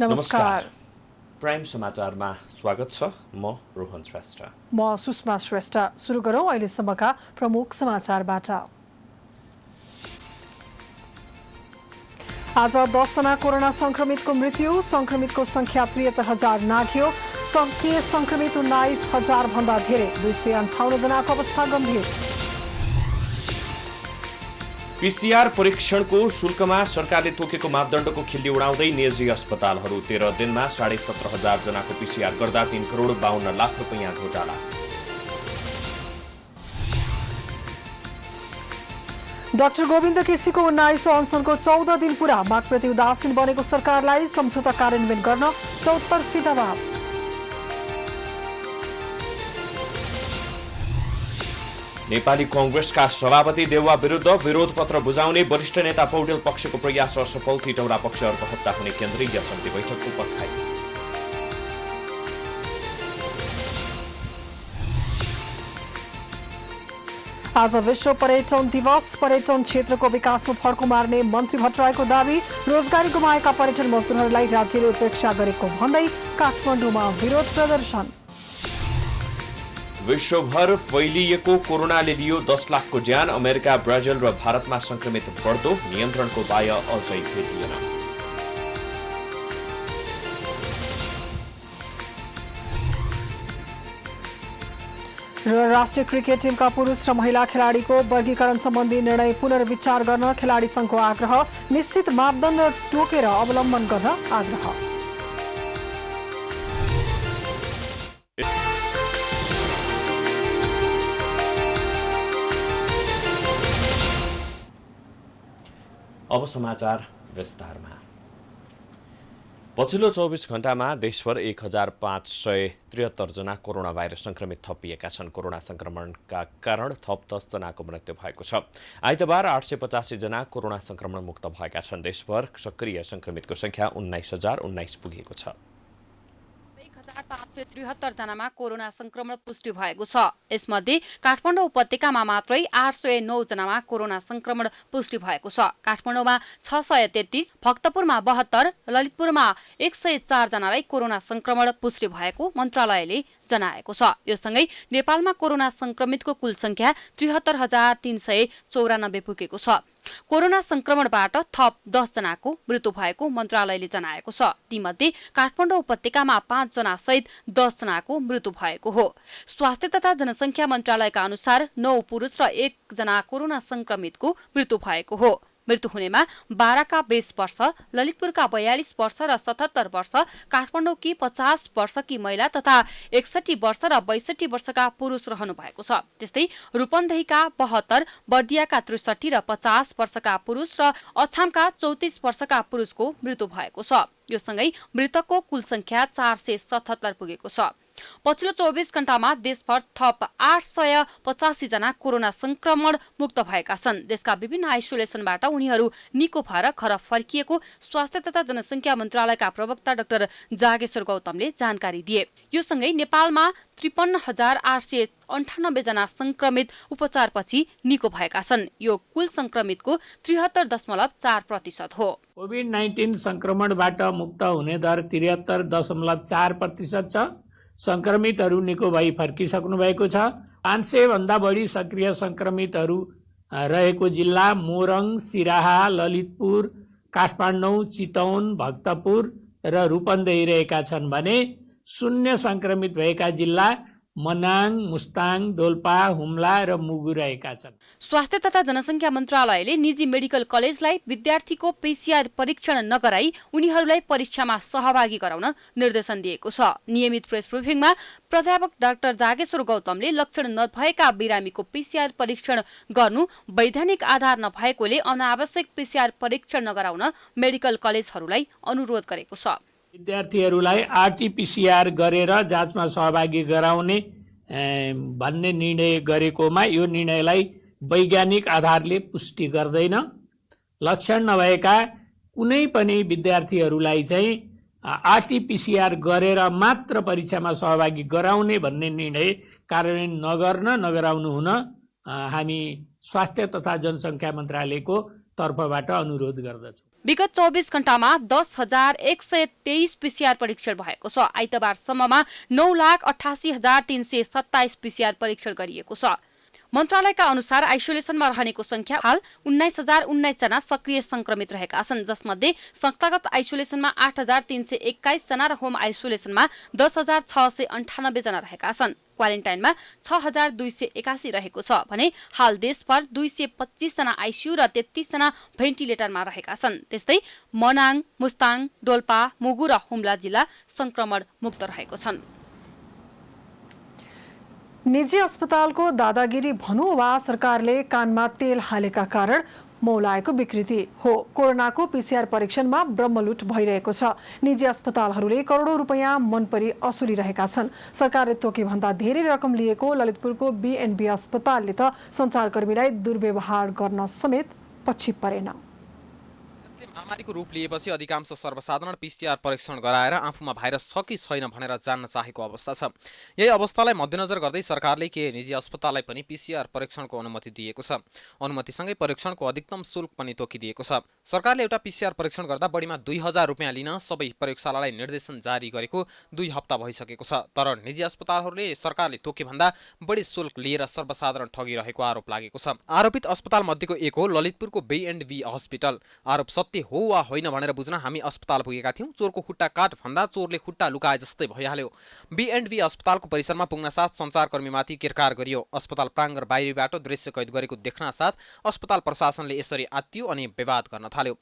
नमस्कार। प्राइम समाचारमा स्वागत छ। म रोहन श्रेष्ठ। म सुषमा श्रेष्ठ। सुरु गरौँ अहिलेसम्मका प्रमुख समाचारबाट। आज 10 जना कोरोना संक्रमितको मृत्यु, संक्रमितको संख्या 73,000 नाघ्यो। सक्रिय संक्रमित 19,000 भन्दा धेरै, 258 जनाको अवस्था गम्भीर। पीसीआर परीक्षणको शुल्कमा सरकारले तोकेको मापदण्डको खिल्ली उडाउँदै निजी अस्पतालहरू 13 दिनमा 17,500 जनाको पीसीआर गर्दा 3 करोड 52 लाख रुपैयाँ घोटाला। डाक्टर गोविन्द केसीको 19औं अनसनको 14 दिन पूरा, मागप्रति उदासीन बनेको सरकारलाई सम्झौता कार्यान्वयन गर्न चौतर्फी दबाव। नेपाली कांग्रेसका सभापति देउवा विरुद्ध विरोध पत्र बुझाउने वरिष्ठ नेता पौडेल पक्षको प्रयास असफल, सिटौरा पक्ष अर्को हप्ता हुने केन्द्रीय समिति बैठकको पर्खाइ। आज विश्व पर्यटन दिवस, पर्यटन क्षेत्रको विकासमा फड्को मार्ने मन्त्री भट्टराईको दावी। रोजगारी गुमाएका पर्यटन मजदुरहरूलाई राज्यले उपेक्षा गरेको भन्दै काठमाडौँमा विरोध प्रदर्शन। विश्वभर फैलिएको कोरोनाले लियो 10 लाखको ज्यान, अमेरिका, ब्राजिल र भारतमा संक्रमित बढ्दो, नियन्त्रणको बाय अझै भेटिएन। र राष्ट्रिय क्रिकेट टिमका पुरुष र महिला खेलाडीको वर्गीकरण सम्बन्धी निर्णय पुनर्विचार गर्न खेलाडी संघको आग्रह, निश्चित मापदण्ड तोकेर अवलम्बन गर्न आग्रह। अब समाचार विस्तारमा। पछिल्लो 24 घण्टामा देशभर 1,573 जना कोरोना भाइरस संक्रमित थपिएका छन्। कोरोना संक्रमणका कारण थप 10 जनाको मृत्यु भएको छ। आइतबार 885 जना कोरोना संक्रमण मुक्त भएका छन्। देशभर सक्रिय संक्रमितको संख्या 19,019 पुगेको छ। 1,573 जनामा कोरोना संक्रमण पुष्टि भएको छ। यसमध्ये काठमाडौँ उपत्यकामा मात्रै 809 जनामा कोरोना संक्रमण पुष्टि भएको छ। काठमाडौँमा 633, भक्तपुरमा 72, ललितपुरमा 104 जनालाई कोरोना संक्रमण पुष्टि भएको मन्त्रालयले जनाएको छ। यो सँगै नेपालमा कोरोना संक्रमितको कुल संख्या 73,394 पुगेको छ। कोरोना संक्रमणबाट थप 10 जनाको मृत्यु भएको मन्त्रालयले जनाएको छ। तीमध्ये काठमाडौँ उपत्यकामा 5 जना सहित 10 जनाको मृत्यु भएको हो। स्वास्थ्य तथा जनसंख्या मन्त्रालयका अनुसार 9 पुरुष र 1 जना कोरोना संक्रमितको मृत्यु भएको हो। मृत्यु हुनेमा 12 का 20 वर्ष, ललितपुरका 42 वर्ष र 77 वर्ष, काठमाडौँकी 50 वर्षकी महिला तथा 61 वर्ष र 62 वर्षका पुरुष रहनु भएको छ। त्यस्तै रूपन्देहीका 72, बर्दियाका 63 र 50 वर्षका पुरुष र अछामका 34 वर्षका पुरुषको मृत्यु भएको छ। यो सँगै मृतकको कुल संख्या 477 पुगेको छ। पछिल्लो 24 घण्टामा देशभर थप 885 जना कोरोना संक्रमण मुक्त भएका छन्। देशका विभिन्न आइसोलेसनबाट उनीहरू निको भएर घर फर्किएको स्वास्थ्य तथा जनसंख्या मन्त्रालयका प्रवक्ता डाक्टर जागेश्वर गौतमले जानकारी दिए। यो सँगै नेपालमा 53,898 जना संक्रमित उपचारपछि निको भएका छन्। यो कुल संक्रमितको 73.4% हो। कोभिड-19 संक्रमणबाट मुक्त हुने दर 73.4% छ। संक्रमितहरू निको भई फर्किसक्नु भएको छ। 500 भन्दा बढी सक्रिय संक्रमितहरू रहेको जिल्ला मोरङ, सिराहा, ललितपुर, काठमाडौँ, चितवन, भक्तपुर र रूपन्देही रहेका छन् भने 0 संक्रमित भएका जिल्ला मनाङ, मुस्ताङ, डोल्पा, हुम्ला र मुगु रहेका छन्। स्वास्थ्य तथा जनसंख्या मन्त्रालयले निजी मेडिकल कलेजलाई विद्यार्थीको पीसीआर परीक्षण नगराई उनीहरूलाई परीक्षामा सहभागी गराउन निर्देशन दिएको छ। नियमित प्रेस ब्रिफिङमा प्राध्यापक डाक्टर जागेश्वर गौतमले लक्षण नभएका बिरामीको पीसीआर परीक्षण गर्नु वैधानिक आधार नभएकोले अनावश्यक पीसीआर परीक्षण नगराउन मेडिकल कलेजहरूलाई अनुरोध गरेको छ। विद्यार्थीहरूलाई आरटीपीसीआर गरेर जाँचमा सहभागी गराउने भन्ने निर्णय गरेकोमा यो निर्णयलाई वैज्ञानिक आधारले पुष्टि गर्दैन। लक्षण नभएका कुनै पनि विद्यार्थीहरूलाई चाहिँ आरटीपीसीआर गरेर मात्र परीक्षामा सहभागी गराउने भन्ने निर्णय कार्यान्वयन नगराउनु हुन हामी स्वास्थ्य तथा जनसंख्या मन्त्रालयको तर्फबाट अनुरोध गर्दछु। विगत 24 घण्टामा 10,123 पिसिआर परीक्षण भएको छ। आइतबारसम्ममा 9,88,327 पिसिआर परीक्षण गरिएको छ। मन्त्रालयका अनुसार आइसोलेसनमा रहनेको संख्या हाल 19,019 जना सक्रिय संक्रमित रहेका छन्, जसमध्ये संस्थागत आइसोलेसनमा 8,321 जना र होम आइसोलेसनमा 10,698 जना रहेका छन्। क्वारेन्टाइनमा 6,281 रहेको छ भने हाल देशभर 225 जना आइसियु र 33 जना भेन्टिलेटरमा रहेका छन्। त्यस्तै मनाङ, मुस्ताङ, डोल्पा, मुगु र हुम्ला जिल्ला संक्रमण मुक्त रहेको छन्। निजी अस्पतालको दादागिरी भनौँ वा सरकारले कानमा तेल हालेका कारण मौलाएको विकृति हो। कोरोनाको पीसीआर परीक्षणमा ब्रह्मलुट भइरहेको छ। निजी अस्पतालहरूले करोडौं रुपैयाँ मनपरी असुलिरहेका छन्। सरकारले तोके भन्दा धेरै रकम लिएको ललितपुरको बीएनबी अस्पतालले त सञ्चारकर्मीलाई दुर्व्यवहार गर्न समेत पछि परेन। महामारीको रूप लिएपछि अधिकांश सर्वसाधारण पीसीआर परीक्षण गराएर आफूमा भाइरस छ कि छैन भनेर जान्न चाहेको अवस्था छ। यही अवस्थालाई मध्यनजर गर्दै सरकारले केही निजी अस्पताललाई पनि पीसीआर परीक्षणको अनुमति दिएको छ। अनुमतिसँगै परीक्षणको अधिकतम शुल्क पनि तोकिदिएको छ। सरकारले एउटा पीसीआर परीक्षण गर्दा बढीमा 2,000 रुपियाँ लिन सबै प्रयोगशालालाई निर्देशन जारी गरेको 2 हप्ता भइसकेको छ। तर निजी अस्पतालहरूले सरकारले तोके भन्दा बढी शुल्क लिएर सर्वसाधारण ठगिरहेको आरोप लागेको छ। आरोपित अस्पताल मध्येको एक हो ललितपुरको बीएनबी हस्पिटल। आरोप सत्य हो वा होइन भनेर बुझ्न हामी अस्पताल पुगेका थियौं। चोरको खुट्टा काट भन्दा चोरले खुट्टा लुकाए जस्तै भइहाल्यो। बीएनबी अस्पतालको परिसरमा पुग्न साथ सञ्चारकर्मीमाथि किरकार गरियो। अस्पताल प्राङ्गण बाहिरबाट दृश्य कैद गरेको देख्न साथ अस्पताल प्रशासनले यसरी आत्तियो अनि विवाद गर्न थाल्यो।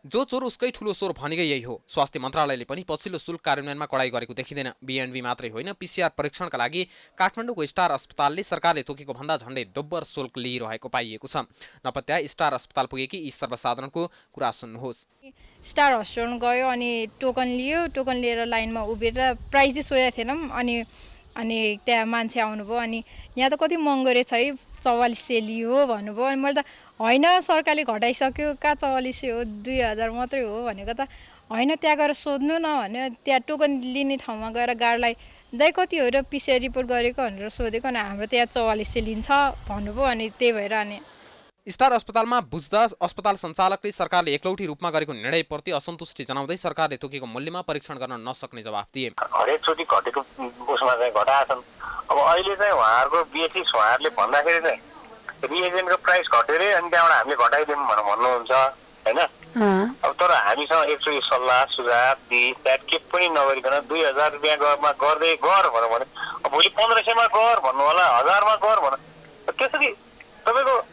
जो चोर उसकै ठुलो चोर भनेकै यही हो। स्वास्थ्य मन्त्रालयले पनि पछिल्लो शुल्क कार्यान्वयनमा कडाई गरेको देखिँदैन। बीएनबी मात्रै होइन, पीसीआर परीक्षणका लागि काठमाडौँको स्टार अस्पतालले सरकारले तोकेको भन्दा झण्डै दोब्बर शुल्क लिइरहेको पाइएको छ। नपत्या स्टार अस्पताल पुगेकी यी सर्वसाधारणको कुरा सुन्नुहोस्। स्टार हस्पिटल गयो अनि टोकन लियो। टोकन लिएर लाइनमा उभिएर प्राइज चाहिँ सोधेको थिएनौँ। अनि त्यहाँ मान्छे आउनुभयो। अनि यहाँ त कति महँगो रहेछ है, 4400 लियो भन्नुभयो। अनि मैले त होइन सरकारले घटाइसक्यो, कहाँ 4400 हो, 2000 मात्रै हो भनेको त होइन, त्यहाँ गएर सोध्नु न भन्यो। त्यहाँ टोकन लिने ठाउँमा गएर गार्डलाई दाइ कति हो र पीसीआर रिपोर्ट गरेको भनेर सोधेको। अनि हाम्रो त्यहाँ 4400 लिन्छ भन्नुभयो। अनि त्यही भएर अनि स्टार अस्पतालमा बुझ्दा अस्पताल सञ्चालकले सरकारले एकलौटी रूपमा गरेको निर्णयप्रति असन्तुष्टि जनाउँदै सरकारले तोकेको मूल्यमा परीक्षण गर्न नसक्ने जवाफ दिए। हरेकचोटि घटेको उसमा चाहिँ घटाएछन्। अब अहिले चाहिँ उहाँहरूको बेसिस उहाँहरूले भन्दाखेरि चाहिँ रिएजेन्टको प्राइस घट्यो अरे, अनि त्यहाँबाट हामीले घटाइदिउँ भनेर भन्नुहुन्छ होइन। अब तर हामीसँग एकचोटि सल्लाह सुझाव दिए त्यहाँ के पनि नगरिकन 2000 रुपियाँमा गर्दै गर भनेर भने, भोलि 1500मा गर भन्नु होला, 1000मा गर भन। त्यसरी तपाईँको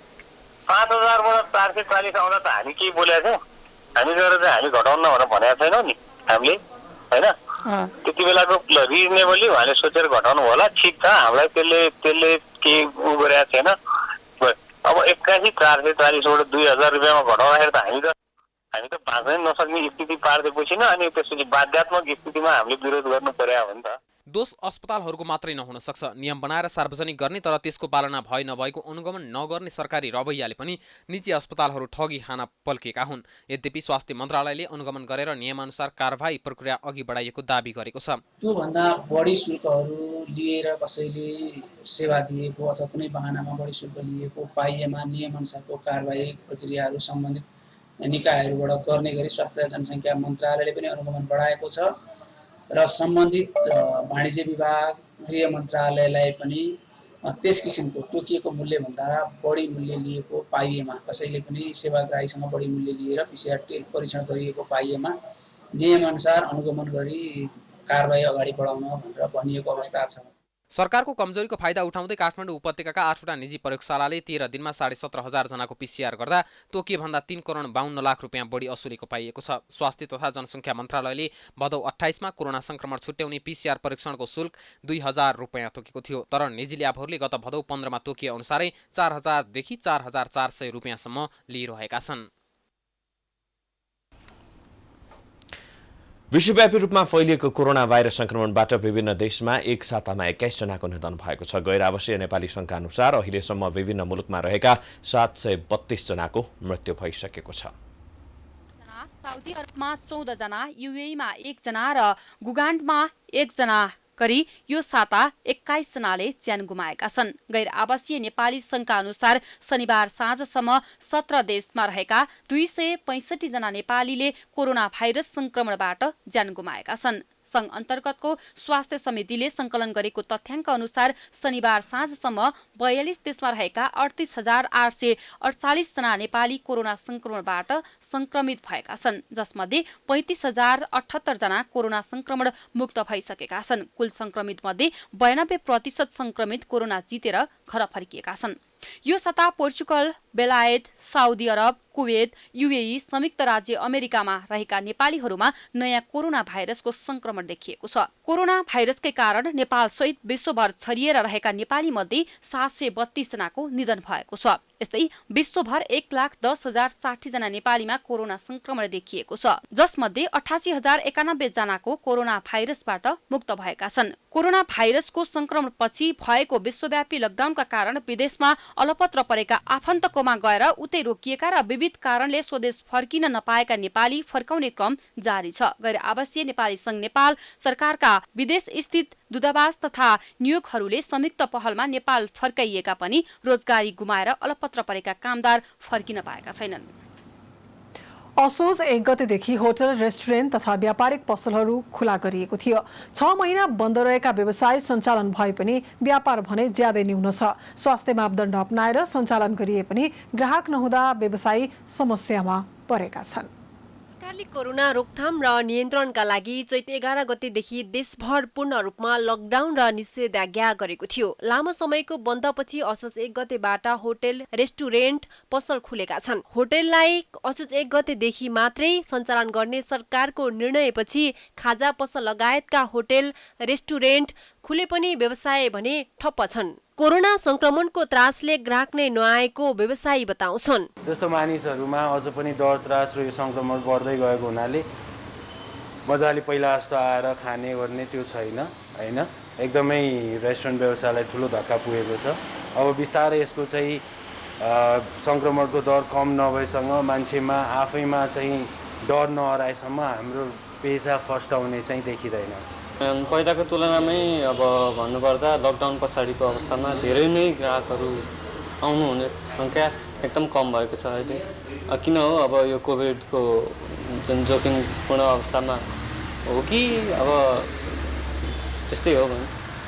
5000बाट 440 आउँदा त हामी केही बोलेको थियौँ। हामी गएर चाहिँ हामी घटाउन भनेर भनेको छैनौँ नि हामीले होइन। त्यति बेलाको रिजनेबली उहाँले सोचेर घटाउनु होला, ठिक छ। हामीलाई त्यसले केही उ गरेको छैन। अब 81 440बाट 2000 रुपियाँमा घटाउँदाखेरि त हामी त बाँच्नै नसक्ने स्थिति पारिदिएपछि न, अनि त्यसपछि बाध्यात्मक स्थितिमा हामीले विरोध गर्नु पर्यो हो नि त। दोष अस्पतालहरूको मात्रै नहुन सक्छ। नियम बनाएर सार्वजनिक गर्ने तर त्यसको पालना भए नभएको अनुगमन नगर्ने सरकारी रवैयाले पनि निजी अस्पतालहरू ठगी खान पल्केका हुन्। यद्यपि स्वास्थ्य मन्त्रालयले अनुगमन गरेर नियमअनुसार कारबाही प्रक्रिया अघि बढाइएको दाबी गरेको छ। त्योभन्दा बढी शुल्कहरू लिएर कसैले सेवा दिएको अथवा कुनै बहानामा बढी शुल्क लिएको पाइएमा नियमअनुसारको कारबाही प्रक्रियाहरू सम्बन्धित निकायहरूबाट गर्ने गरी स्वास्थ्य जनसङ्ख्या मन्त्रालयले पनि अनुगमन बढाएको छ र सम्बन्धित वाणिज्य विभाग, गृह मन्त्रालयलाई पनि त्यस किसिमको तोकिएको मूल्यभन्दा बढी मूल्य लिएको पाइएमा, कसैले पनि सेवाग्राहीसँग बढी मूल्य लिएर पीसीआर परीक्षण गरिएको पाइएमा नियमअनुसार अनुगमन गरी कारबाही अगाडि बढाउन भनेर भनिएको अवस्था छ। सरकारको कमजोरीको फाइदा उठाउँदै काठमाडौँ उपत्यकाका 8वटा निजी प्रयोगशालाले 13 दिनमा 17,500 जनाको पीसीआर गर्दा तोकिएभन्दा 3,52,00,000 रुपियाँ बढी असुलेको पाइएको छ। स्वास्थ्य तथा जनसङ्ख्या मन्त्रालयले भदौ 28मा कोरोना संक्रमण छुट्याउने पीसीआर परीक्षणको शुल्क 2000 रुपियाँ तोकेको थियो। तर निजी ल्याबहरूले गत भदौ 15मा तोकिए अनुसारै 4000 देखि 4400 रुपियाँसम्म लिइरहेका छन्। विश्वव्यापी रूपमा फैलिएको कोरोना भाइरस संक्रमणबाट विभिन्न देशमा एक सातामा 21 जनाको निधन भएको छ। गैर आवासीय नेपाली सङ्घका अनुसार अहिलेसम्म विभिन्न मुलुकमा रहेका 732 जनाको मृत्यु भइसकेको छ। साउदी अरबमा 14 जना, युएईमा 1 जना र गुगान्डमा 1 जना गरी यो साता 21 जनाले ज्यान गुमाएका छन्। गैर आवासीय नेपाली संघका अनुसार शनिबार साँझसम्म 17 देशमा रहेका 265 जना नेपालीले कोरोना भाइरस संक्रमणबाट ज्यान गुमाएका छन्। संघ अन्तर्गतको स्वास्थ्य समितिले संकलन गरेको तथ्याङ्क अनुसार शनिबार साँझसम्म 42 देशमा रहेका 38,848 जना नेपाली कोरोना संक्रमणबाट संक्रमित भएका छन्, जसमध्ये 35,078 जना कोरोना संक्रमण मुक्त भइसकेका छन्। कुल संक्रमित मध्ये 92% संक्रमित कोरोना जितेर घर फर्किएका छन्। यो साता पोर्चुगल, बेलायत, साउदी अरब, कुवेत, युएई, संयुक्त राज्य अमेरिकामा रहेका नेपालीहरूमा नयाँ कोरोना भाइरसको संक्रमण देखिएको छ। कोरोना भाइरसकै कारण नेपाल सहित विश्वभर छरिएर रहेका नेपाली मध्ये 732 जनाको निधन भएको छ। यस्तै विश्वभर 1,10,060 जना नेपालीमा कोरोना संक्रमण देखिएको छ, जसमध्ये 88,091 जनाको कोरोना भाइरसबाट मुक्त भएका छन्। कोरोना भाइरसको संक्रमणपछि भएको विश्वव्यापी लकडाउनका कारण विदेशमा अलपत्र परेका आफन्तकोमा गएर उतै रोकिएका र विविध कारणले स्वदेश फर्किन नपाएका नेपाली फर्काउने क्रम जारी छ। गैर आवासीय नेपाली संघ नेपाल सरकारका विदेश स्थित दूतावास तथा नियोगहरूले संयुक्त पहलमा नेपाल फर्काइएका पनि रोजगारी गुमाएर अलपत्र परेका कामदार फर्किन पाएका छैनन्। असोज 1 गतेदेखि होटल, रेस्टुरेन्ट तथा व्यापारिक पसलहरू खुला गरिएको थियो। 6 महिना बन्द रहेका व्यवसाय सञ्चालन भए पनि व्यापार भने ज्यादै न्यून छ। स्वास्थ्य मापदण्ड अपनाएर सञ्चालन गरिए पनि ग्राहक नहुँदा व्यवसायी समस्यामा परेका छन्। सरकारले कोरोना रोकथाम र नियन्त्रणका लागि चैत 11 गतेदेखि देशभर पूर्ण रूपमा लकडाउन र निषेधाज्ञा गरेको थियो। लामो समयको बन्दपछि असोज 1 गतेबाट होटल, रेस्टुरेन्ट, पसल खुलेका छन्। होटललाई असोज 1 गतेदेखि मात्रै सञ्चालन गर्ने सरकारको निर्णयपछि खाजा पसल लगायतका होटल, रेस्टुरेन्ट खुले पनि व्यवसाय भने ठप्प छन्। कोरोना संक्रमणको त्रासले ग्राहक नै नआएको व्यवसायी बताउँछन्। जस्तो मानिसहरूमा अझ पनि डर त्रास र यो संक्रमण बढ्दै गएको हुनाले मजाले पहिला जस्तो आएर खाने गर्ने त्यो छैन हैन। एकदमै रेस्टुरेन्ट व्यवसायलाई ठुलो धक्का पुगेको छ। अब बिस्तारै यसको चाहिँ संक्रमणको दर कम नभएसँग मान्छेमा आफैमा चाहिँ डर नहराएसम्म हाम्रो पेसा फस्टाउने चाहिँ देखिँदैन। पहिलाको तुलनामै अब भन्नुपर्दा लकडाउन पछाडिको अवस्थामा धेरै नै ग्राहकहरू आउनुहुने सङ्ख्या एकदम कम भएको छ अहिले। किन हो, अब यो कोभिडको जुन जोखिमपूर्ण अवस्थामा हो कि अब त्यस्तै हो भने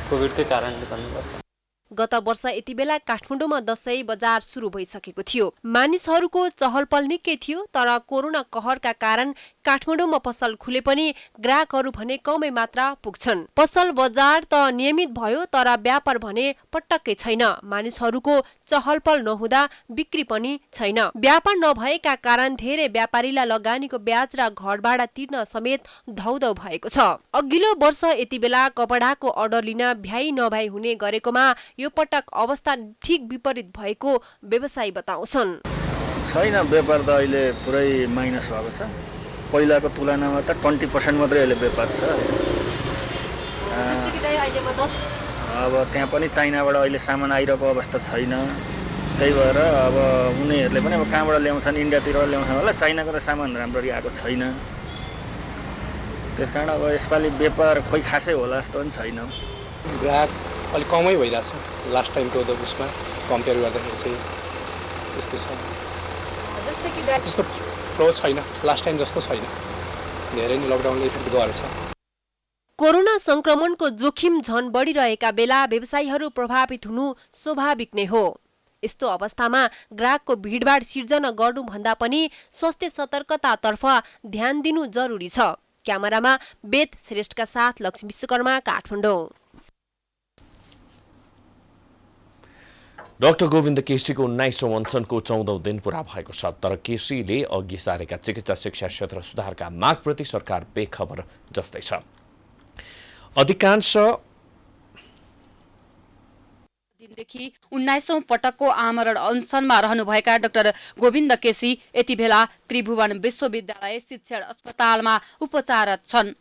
कोभिडकै कारणले भन्नुपर्छ। गत वर्ष यति बेला काठमाडौँमा दशैं बजार सुरु भइसकेको थियो। मानिसहरूको चहलपहल निकै थियो, तर कोरोना कहरका कारण काठमाडौँमा पसल खुले पनि ग्राहकहरू भने कमै मात्रा पुग्छन्। पसल बजार त नियमित भयो, तर व्यापार भने पटक्कै छैन। मानिसहरूको चहलपहल नहुँदा बिक्री पनि छैन। व्यापार नभएका कारण धेरै व्यापारीलाई लगानीको ब्याज र घर भाडा तिर्न समेत धौधौ भएको छ। अघिल्लो वर्ष यति बेला कपडाको अर्डर लिन भ्याइ नभ्याइ हुने गरेकोमा यो पटक अवस्था ठीक विपरीत भएको व्यवसायी बताउँछन्। छैन, व्यापार त अहिले पुरै माइनस भएको छ। पहिलाको तुलनामा त 20% मात्रै अहिले व्यापार छ। अब त्यहाँ पनि चाइनाबाट अहिले सामान आइरहेको अवस्था छैन। त्यही भएर अब उनीहरूले पनि अब कहाँबाट ल्याउँछन्, इन्डियातिर ल्याउँछन् होला। चाइनाको त सामान राम्ररी आएको छैन। त्यसकारण अब यसपालि व्यापार खोइ खासै होला जस्तो पनि छैन। ग्राहक अलिक कमै भइरहेछ लास्ट टाइमको उसमा कम्पेयर गर्दाखेरि चाहिँ त्यस्तो छ। त्यस्तो फ्लो छैन, लास्ट टाइम जस्तो छैन। धेरै नै लकडाउनले इफेक्ट गरेछ। कोरोना संक्रमणको जोखिम झन बढिरहेका बेला व्यवसायीहरू प्रभावित हुनु स्वाभाविक नै हो। यस्तो अवस्थामा ग्राहकको भिडभाड सिर्जना गर्नुभन्दा पनि स्वास्थ्य सतर्कतातर्फ ध्यान दिनु जरुरी छ। क्यामेरामा वेद श्रेष्ठका साथ लक्ष्मी विश्वकर्मा, काठमाडौँ। डाक्टर गोविन्द केसीको 19औं अनसनको 14औं दिन पूरा भएको छ। तर केसीले अघि सारेका चिकित्सा शिक्षा क्षेत्र सुधारका मागप्रति सरकार बेखबर जस्तै छ। अधिकांश दिनदेखि 19औं पटकको आमरण अनसनमा रहनुभएका डाक्टर गोविन्द केसी यति बेला त्रिभुवन विश्वविद्यालय शिक्षण अस्पतालमा उपचाररत छन्।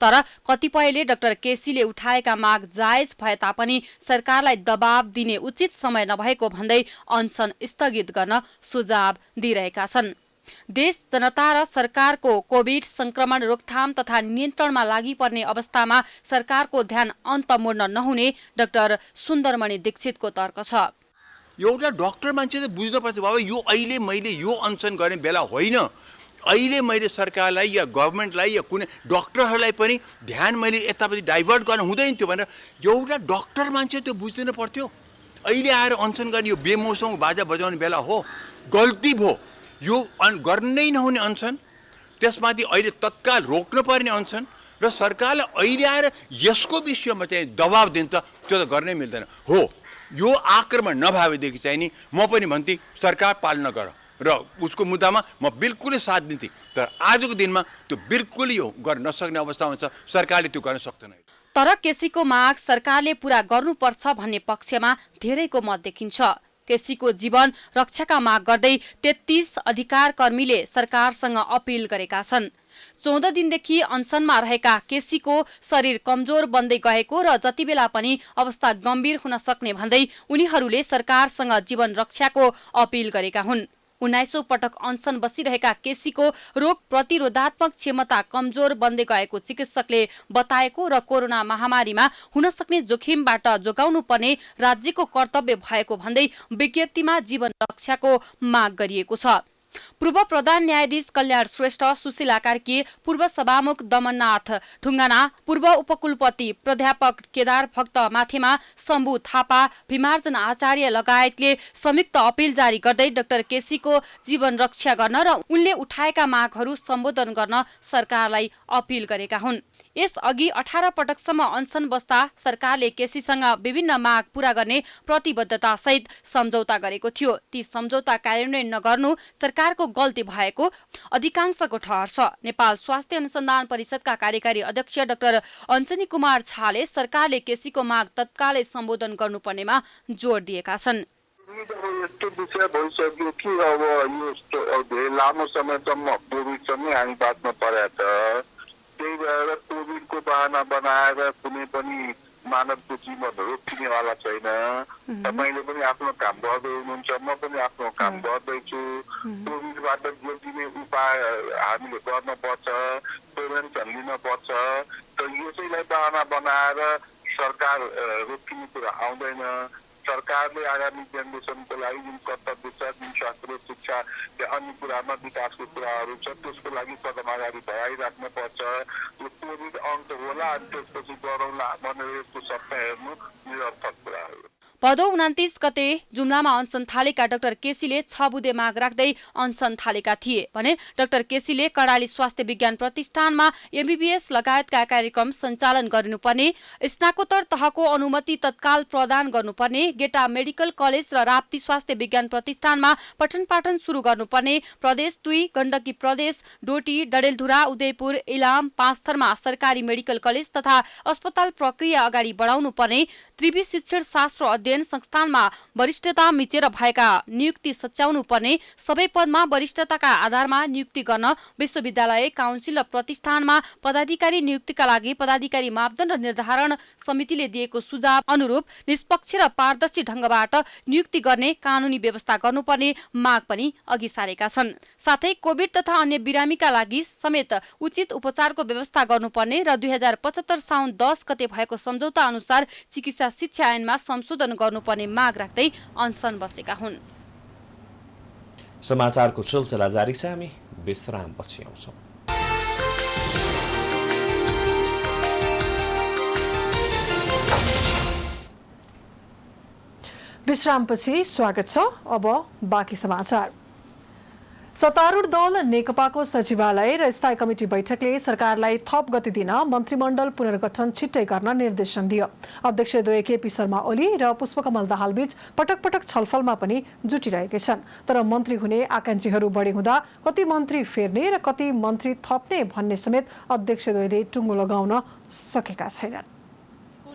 तर कतिपयले डाक्टर केसीले उठाएका माग जायज भए तापनि सरकारलाई दबाब दिने उचित समय नभएको भन्दै अनसन स्थगित गर्न सुझाव दिइरहेका छन्। देश जनता र सरकारको कोभिड संक्रमण रोकथाम तथा नियन्त्रणमा लागिपर्ने अवस्थामा सरकारको ध्यान अन्त मोड्न नहुने डाक्टर सुन्दरमणि दीक्षितको तर्क छ। एउटा डक्टर मान्छे त बुझ्नुपर्छ बाबा यो अहिले मैले यो अनसन गर्ने बेला होइन। अहिले मैले सरकारलाई या गभर्मेन्टलाई या कुनै डक्टरहरूलाई पनि ध्यान मैले यतापट्टि डाइभर्ट गर्न हुँदैन थियो भनेर एउटा डक्टर मान्छे त्यो बुझ्दैन पर्थ्यो। अहिले आएर अनसन गर्ने यो बेमौसम बाजा बजाउने बेला हो, गल्ती भयो। यो गर्नै नहुने अनसन, त्यसमाथि अहिले तत्काल रोक्नुपर्ने अनसन र सरकारले अहिले आएर यसको विषयमा चाहिँ दबाब दिन्छ, त्यो त गर्नै मिल्दैन। हो, यो आक्रमण नभएदेखि चाहिँ नि म पनि भन्थे सरकार पालना गर र उसको मुद्दामा म बिल्कुलै साथ दिन्थेँ। तर आजको दिनमा त्यो बिल्कुलै यो गर्न नसक्ने अवस्थामा छ, सरकारले त्यो गर्न सक्दैन। तर केसीको माग सरकारले पूरा गर्नुपर्छ भन्ने पक्षमा धेरैको मत देखिन्छ। केसीको जीवन रक्षाका माग गर्दै 33 अधिकार कर्मीले सरकारसँग अपिल गरेका छन्। 14 दिनदेखि अनसनमा रहेका केसीको शरीर कमजोर बन्दै गएको र जति बेला पनि अवस्था गम्भीर हुन सक्ने भन्दै उनीहरूले सरकारसँग जीवन रक्षाको अपिल गरेका हुन्। 19औं पटक अनसन बसिरहेका केसीको रोग प्रतिरोधात्मक क्षमता कमजोर बन्दै गएको चिकित्सकले बताएको र कोरोना महामारीमा हुन सक्ने जोखिमबाट जोगाउनु पर्ने राज्यको कर्तव्य भएको भन्दै विज्ञप्तिमा जीवन रक्षाको माग गरिएको छ। पूर्व प्रधान न्यायाधीश कल्याण श्रेष्ठ, सुशीला कार्की, पूर्व सभामुख दमननाथ ढुङ्गाना, पूर्व उपकुलपति प्राध्यापक केदार भक्त माथेमा, शम्भु थापा, भीमार्जन आचार्य लगायतले संयुक्त अपिल जारी गर्दै डाक्टर केसीको जीवन रक्षा गर्न र उनले उठाएका मागहरू सम्बोधन गर्न सरकारलाई अपिल गरेका हुन्। यसअघि 18 पटकसम्म अनसन बस्दा सरकारले केसीसँग विभिन्न माग पूरा गर्ने प्रतिबद्धता सहित सम्झौता गरेको थियो। ती सम्झौता कार्यान्वयन नगर्नु सरकारको गल्ती भएको अधिकांशको ठहर छ। नेपाल स्वास्थ्य अनुसन्धान परिषदका कार्यकारी अध्यक्ष डाक्टर अञ्जनी कुमार झाले सरकारले केसीको माग तत्कालै सम्बोधन गर्नुपर्नेमा जोड दिएका छन्। यस्तो विषय भइसक्यो कि अब यो धेरै लामो समयसम्म कोभिडसँगै हामी बाँच्न पर्या त। त्यही भएर कोभिडको बहाना बनाएर कुनै पनि मानवको जीवन रोकिनेवाला छैन। तपाईँले पनि आफ्नो काम गर्दै हुनुहुन्छ, म पनि आफ्नो काम गर्दैछु। कोभिडबाट जोगिने उपाय हामीले गर्नुपर्छ, प्रिभेन्सन लिनुपर्छ। त यसैलाई बहाना बनाएर सरकार रोकिने कुरा आउँदैन। सरकारले आगामी जेनेरेसनको लागि जुन कर्तव्य छ, जुन स्वास्थ्य शिक्षा अन्य कुरामा विकासको कुराहरू छ, त्यसको लागि कदम अगाडि बढाइराख्नुपर्छ। यो कोभिड अन्त होला अनि त्यसपछि गरौँला भनेर यस्तो सपना हेर्नु निरर्थक कुरा हो। भदौ 29 गते जुम्लामा अनसन थालेका डाक्टर केसीले 6 बुँदे माग राख्दै अनसन थालेका थिए भने डाक्टर केसीले कर्णाली स्वास्थ्य विज्ञान प्रतिष्ठानमा एमबीबीएस लगायतका कार्यक्रम सञ्चालन गर्नुपर्ने, स्नाकोत्तर तहको अनुमति तत्काल प्रदान गर्नुपर्ने, गेटा मेडिकल कलेज र राप्ती स्वास्थ्य विज्ञान प्रतिष्ठानमा पठन पाठन सुरु गर्नुपर्ने, प्रदेश 2 गण्डकी प्रदेश डोटी, डडेलधुरा, उदयपुर, इलाम, पाँचथरमा सरकारी मेडिकल कलेज तथा अस्पताल प्रक्रिया अगाडि बढाउनु पर्ने, त्रिवी शिक्षण शास्त्र अध्ययन संस्थानमा वरिष्ठता मिचेर भएका नियुक्ति सच्याउनु पर्ने, सबै पदमा वरिष्ठताका आधारमा नियुक्ति गर्न, विश्वविद्यालय काउन्सिल र प्रतिष्ठानमा पदाधिकारी नियुक्तिका लागि पदाधिकारी मापदण्ड निर्धारण समितिले दिएको सुझाव अनुरूप निष्पक्ष र पारदर्शी ढंगबाट नियुक्ति गर्ने कानूनी व्यवस्था गर्नुपर्ने माग पनि अघि सारेका छन्। साथै कोभिड तथा अन्य बिरामीका लागि समेत उचित उपचारको व्यवस्था गर्नुपर्ने र 2075 साउन 10 गते भएको सम्झौता अनुसार चिकित्सा शिक्षा ऐनमा संशोधन गर्नुपर्ने माग राख्दै अनसन बसेका हुन्। समाचारको सिलसिला जारी छ, हामी विश्रामपछि आउँछौँ। विश्रामपछि स्वागत छ। अब बाँकी समाचार। सत्तारूढ दल नेकपाको सचिवालय र स्थायी कमिटी बैठकले सरकारलाई थप गति दिन मन्त्रीमण्डल पुनर्गठन छिट्टै गर्न निर्देशन दियो। अध्यक्ष द्वय केपी शर्मा ओली र पुष्पकमल दाहालबीच पटक पटक छलफलमा पनि जुटिरहेका छन्। तर मन्त्री हुने आकांक्षीहरू बढी हुँदा कति मन्त्री फेर्ने र कति मन्त्री थप्ने भन्ने समेत अध्यक्ष द्वयले टुङ्गो लगाउन सकेका छैनन्।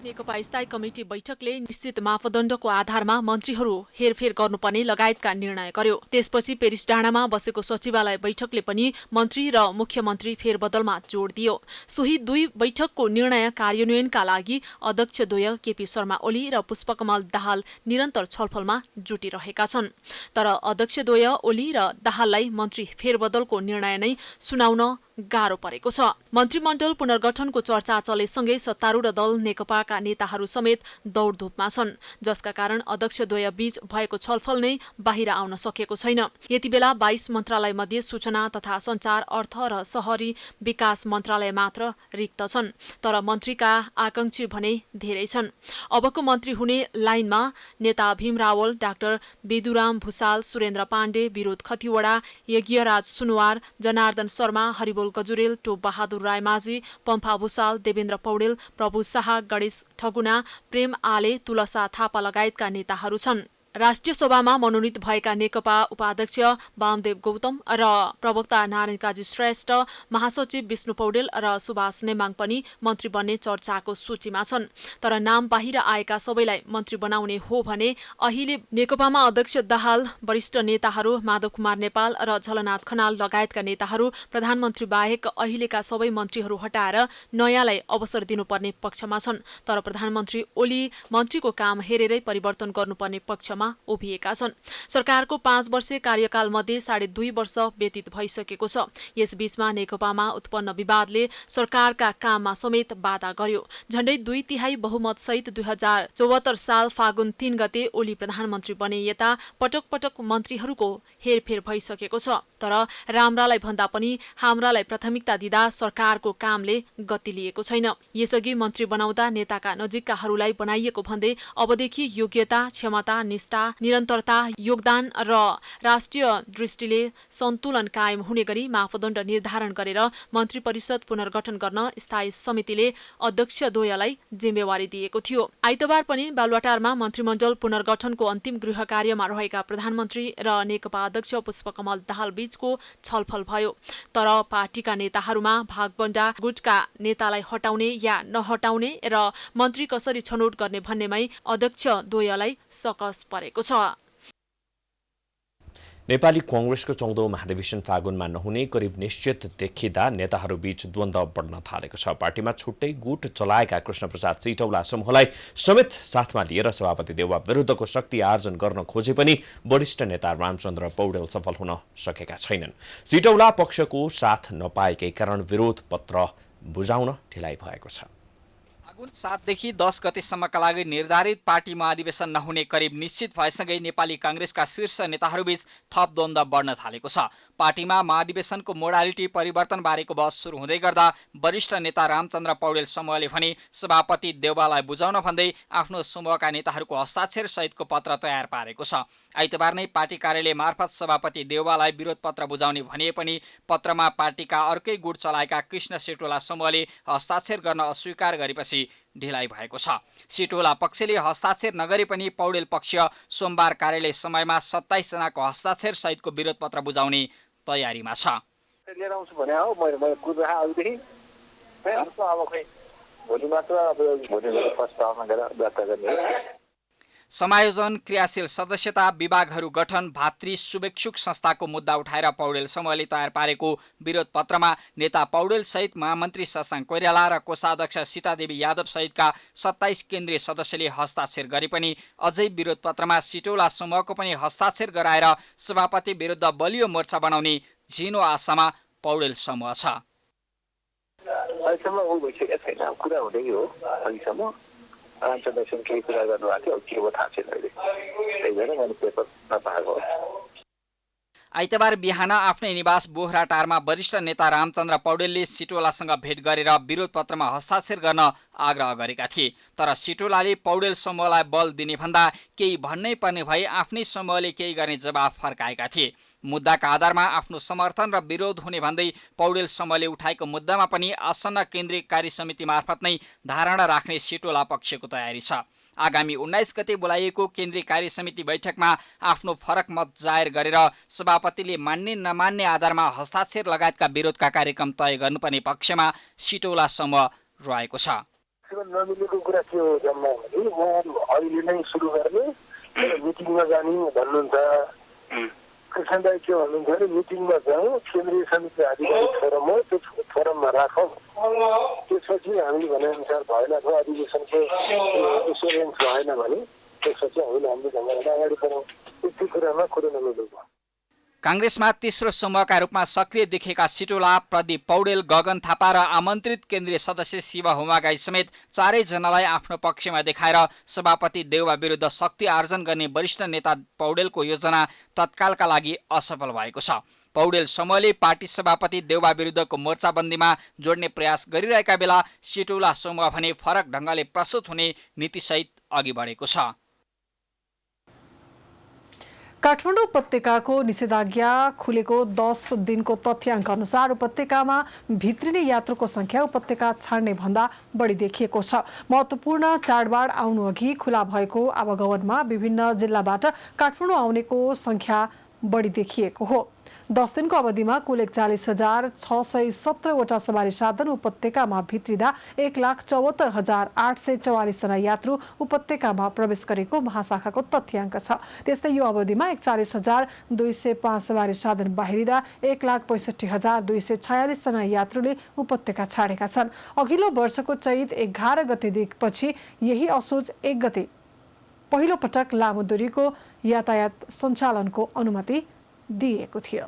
नेकपा स्थायी कमिटी बैठकले निश्चित मापदण्डको आधारमा मन्त्रीहरू हेरफेर गर्नुपर्ने लगायतका निर्णय गर्यो। त्यसपछि पेरिस डाँडामा बसेको सचिवालय बैठकले पनि मन्त्री र मुख्यमन्त्री फेरबदलमा जोड दियो। सोही 2 बैठकको निर्णय कार्यान्वयनका लागि अध्यक्षद्वय केपी शर्मा ओली र पुष्पकमल दाहाल निरन्तर छलफलमा जुटिरहेका छन्। तर अध्यक्षद्वय ओली र दाहाललाई मन्त्री फेरबदलको निर्णय नै सुनाउन गाह्रो परेको छ। मन्त्रीमण्डल पुनर्गठनको चर्चा चलेसँगै सत्तारूढ दल नेकपाका नेताहरू समेत दौडधुपमा छन्, जसका कारण अध्यक्षद्वय बीच भएको छलफल नै बाहिर आउन सकेको छैन। यतिबेला 22 मन्त्रालय मध्ये सूचना तथा सञ्चार, अर्थ र शहरी विकास मन्त्रालय मात्र रिक्त छन्, तर मन्त्रीका आकांक्षी भने धेरै छन्। अबको मन्त्री हुने लाइनमा नेता भीम रावल, डाक्टर बेदुराम भुसाल, सुरेन्द्र पाण्डे, विरोध खतिवडा, यज्ञराज सुनवार, जनार्दन शर्मा, हरिबोल गजुरेल, टोप बहादुर रायमाझी, पम्फा भुसाल, देवेन्द्र पौडेल, प्रभु शाह, गणेश ठगुना, प्रेम आले, तुलसा थापा लगायतका नेताहरू छन्। राष्ट्रिय सभामा मनोनित भएका नेकपा उपाध्यक्ष वामदेव गौतम र प्रवक्ता नारायण काजी श्रेष्ठ, महासचिव विष्णु पौडेल र सुभाष नेमाङ पनि मन्त्री बन्ने चर्चाको सूचीमा छन्। तर नाम बाहिर आएका सबैलाई मन्त्री बनाउने हो भने अहिले नेकपामा अध्यक्ष दाहाल, वरिष्ठ नेताहरू माधव कुमार नेपाल र झलनाथ खनाल लगायतका नेताहरू प्रधानमन्त्री बाहेक अहिलेका सबै मन्त्रीहरू हटाएर नयाँलाई अवसर दिनुपर्ने पक्षमा छन्। तर प्रधानमन्त्री ओली मन्त्रीको काम हेरेरै परिवर्तन गर्नुपर्ने पक्षमा उभिएका छन्। सरकारको 5 वर्षे कार्यकाल मध्ये 2.5 वर्ष व्यतीत भइसकेको छ। यसबीचमा नेकपामा उत्पन्न विवादले सरकारका काममा समेत बाधा गर्यो। झण्डै 2/3 बहुमत सहित 2074 साल फागुन 3 गते ओली प्रधानमन्त्री बने यता पटक पटक मन्त्रीहरूको हेरफेर भइसकेको छ। तर राम्रालाई भन्दा पनि हाम्रालाई प्राथमिकता दिँदा सरकारको कामले गति लिएको छैन। यसअघि मन्त्री बनाउँदा नेताका नजिककाहरूलाई बनाइएको भन्दै अबदेखि योग्यता, क्षमता, निष्ठा, निरन्तरता, योगदान र राष्ट्रिय दृष्टिले सन्तुलन कायम हुने गरी मापदण्ड निर्धारण गरेर मन्त्री परिषद पुनर्गठन गर्न स्थायी समितिले अध्यक्षद्वयलाई जिम्मेवारी दिएको थियो। आइतबार पनि बालुवाटारमा मन्त्रीमण्डल पुनर्गठनको अन्तिम गृह कार्यमा रहेका प्रधानमन्त्री र नेकपा अध्यक्ष पुष्पकमल दाहाल बीचको छलफल भयो। तर पार्टीका नेताहरूमा भागबण्डा, गुटका नेतालाई हटाउने या नहटाउने र मन्त्री कसरी छनौट गर्ने भन्नेमै अध्यक्षद्वयलाई सकस परेको छ। नेपाली कांग्रेसको 14औं महाधिवेशन फागुनमा नहुने करिब निश्चित देखिँदा नेताहरूबीच द्वन्द्व बढ्न थालेको छ। पार्टीमा छुट्टै गुट चलाएका कृष्णप्रसाद सिटौला समूहलाई समेत साथमा लिएर सभापति देउवा विरुद्धको शक्ति आर्जन गर्न खोजे पनि वरिष्ठ नेता रामचन्द्र पौडेल सफल हुन सकेका छैनन्। सिटौला पक्षको साथ नपाएकै कारण विरोध पत्र बुझाउन ढिलाइ भएको छ। फागुन 7 देखि 10 गतेसम्मका लागि निर्धारित पार्टी महाधिवेशन नहुने करिब निश्चित भएसँगै नेपाली कांग्रेसका शीर्ष नेताहरूबीच थप द्वन्द्व बढ्न थालेको छ। पार्टीमा महाधिवेशनको मोडालिटी परिवर्तन बारेको बहस सुरु हुँदै गर्दा वरिष्ठ नेता रामचन्द्र पौडेल समूहले भने सभापति देउवालाई बुझाउन भन्दै आफ्नो समूहका नेताहरूको हस्ताक्षर सहितको पत्र तयार पारेको छ। आइतबार नै पार्टी कार्यालय मार्फत सभापति देउवालाई विरोध पत्र बुझाउने भनिए पनि पत्रमा पार्टीका अर्कै गुट चलाएका कृष्ण सिटौला समूहले हस्ताक्षर गर्न अस्वीकार गरेपछि ढिलाइ भएको छ। सिटौला पक्षले हस्ताक्षर नगरे पनि पौडेल पक्ष सोमबार कार्यालय समयमा 27 जनाको हस्ताक्षर सहितको विरोध पत्र बुझाउने तयारीमा छ। लिएर आउँछु भने हो मैले कुद्दा आउँदेखि अब खै भोलि मात्र भोलि प्रस्तावमा गएर दर्ता गर्ने। समायोजन, क्रियाशील सदस्यता, विभागहरू गठन, भातृ शुभेच्छुक संस्थाको मुद्दा उठाएर पौडेल समूहले तयार पारेको विरोध पत्रमा नेता पौडेल सहित महामन्त्री शशाङ्क कोइराला र कोषाध्यक्ष सीतादेवी यादव सहितका 27 केन्द्रीय सदस्यले हस्ताक्षर गरे पनि अझै विरोध पत्रमा सिटौला समूहको पनि हस्ताक्षर गराएर सभापति विरुद्ध बलियो मोर्चा बनाउने झिनो आशामा पौडेल समूह छ। अहिलेसम्म ऊ भइसकेको छैन, कुरा हुँदै हो। अहिलेसम्म रामचन्द्रसँग केही कुरा गर्नुभएको थियो, के हो थाहा छैन अहिले, त्यही भएर मैले पेपर नपाएको। आइतबार बिहान आफ्नै निवास बोहराटारमा वरिष्ठ नेता रामचन्द्र पौडेलले सिटौलासँग भेट गरेर विरोध पत्रमा हस्ताक्षर गर्न आग्रह गरेका थिए। तर सिटौलाले पौडेल समूहलाई बल दिने भन्दा केही भन्नै पर्ने भई आफ्नै समूहले केही गर्ने जवाफ फर्काएका थिए। मुद्दाका आधारमा आफ्नो समर्थन र विरोध हुने भन्दै पौडेल समूहले उठाएको मुद्दामा पनि आसन्न केन्द्रीय कार्य समिति मार्फत नै धारणा राख्ने सिटौला पक्षको तयारी छ। आगामी 19 गते बोलाइएको केन्द्रीय कार्य समिति बैठकमा आफ्नो फरक मत जाहेर गरेर सभापतिले मान्ने नमान्ने आधारमा हस्ताक्षर लगायतका विरोधका कार्यक्रम तय गर्नुपर्ने पक्षमा सिटौला समूह रहेको छ। पक्षमा नमिलेको कुरा के हो जम्मा भने उहाँहरू अहिले नै सुरु गर्ने मिटिङमा जाने भन्नुहुन्छ। कृष्ण दाई के भन्नुहुन्छ भने मिटिङमा जाउँ, केन्द्रीय समिति आधिकारिक फोरम हो, त्यो फोरममा राखौँ, त्यसपछि हामीले भनेअनुसार भएन अथवा अधिवेशनको इन्सुरेन्स भएन भने त्यसपछि हामीले हाम्रो ढङ्गबाट अगाडि बढाउँ। यति कुरामा कुरो नमिलेको। काङ्ग्रेसमा तेस्रो समूहका रूपमा सक्रिय देखेका सिटोला, प्रदीप पौडेल, गगन थापा र आमन्त्रित केन्द्रीय सदस्य शिव हुमागाई समेत चारैजनालाई आफ्नो पक्षमा देखाएर सभापति देउवा विरुद्ध शक्ति आर्जन गर्ने वरिष्ठ नेता पौडेलको योजना तत्कालका लागि असफल भएको छ। पौडेल समूहले पार्टी सभापति देउवा विरुद्धको मोर्चाबन्दीमा जोड्ने प्रयास गरिरहेका बेला सिटौला समूह भने फरक ढङ्गले प्रस्तुत हुने नीतिसहित अघि बढेको छ। काठमाडौँ उपत्यकाको निषेधाज्ञा खुलेको 10 दिनको तथ्याङ्क अनुसार उपत्यकामा भित्रिने यात्रुको संख्या उपत्यका छाड्ने भन्दा बढी देखिएको छ। महत्त्वपूर्ण चाडबाड आउनु अघि खुला भएको आवागमनमा विभिन्न जिल्लाबाट काठमाडौँ आउनेको संख्या बढी देखिएको हो। 10 दिनको अवधिमा कुल 41,617 वटा सवारी साधन उपत्यकामा भित्रिँदा 1,74,844 जना यात्रु उपत्यकामा प्रवेश गरेको महाशाखाको तथ्याङ्क छ। त्यस्तै यो अवधिमा 41,205 सवारी साधन बाहिरिँदा 1,65,246 जना यात्रुले उपत्यका छाडेका छन्। अघिल्लो वर्षको चैत 11 गतेदेखि यही असोज 1 गते पहिलो पटक लामो दूरीको यातायात सञ्चालनको अनुमति दिएको थियो।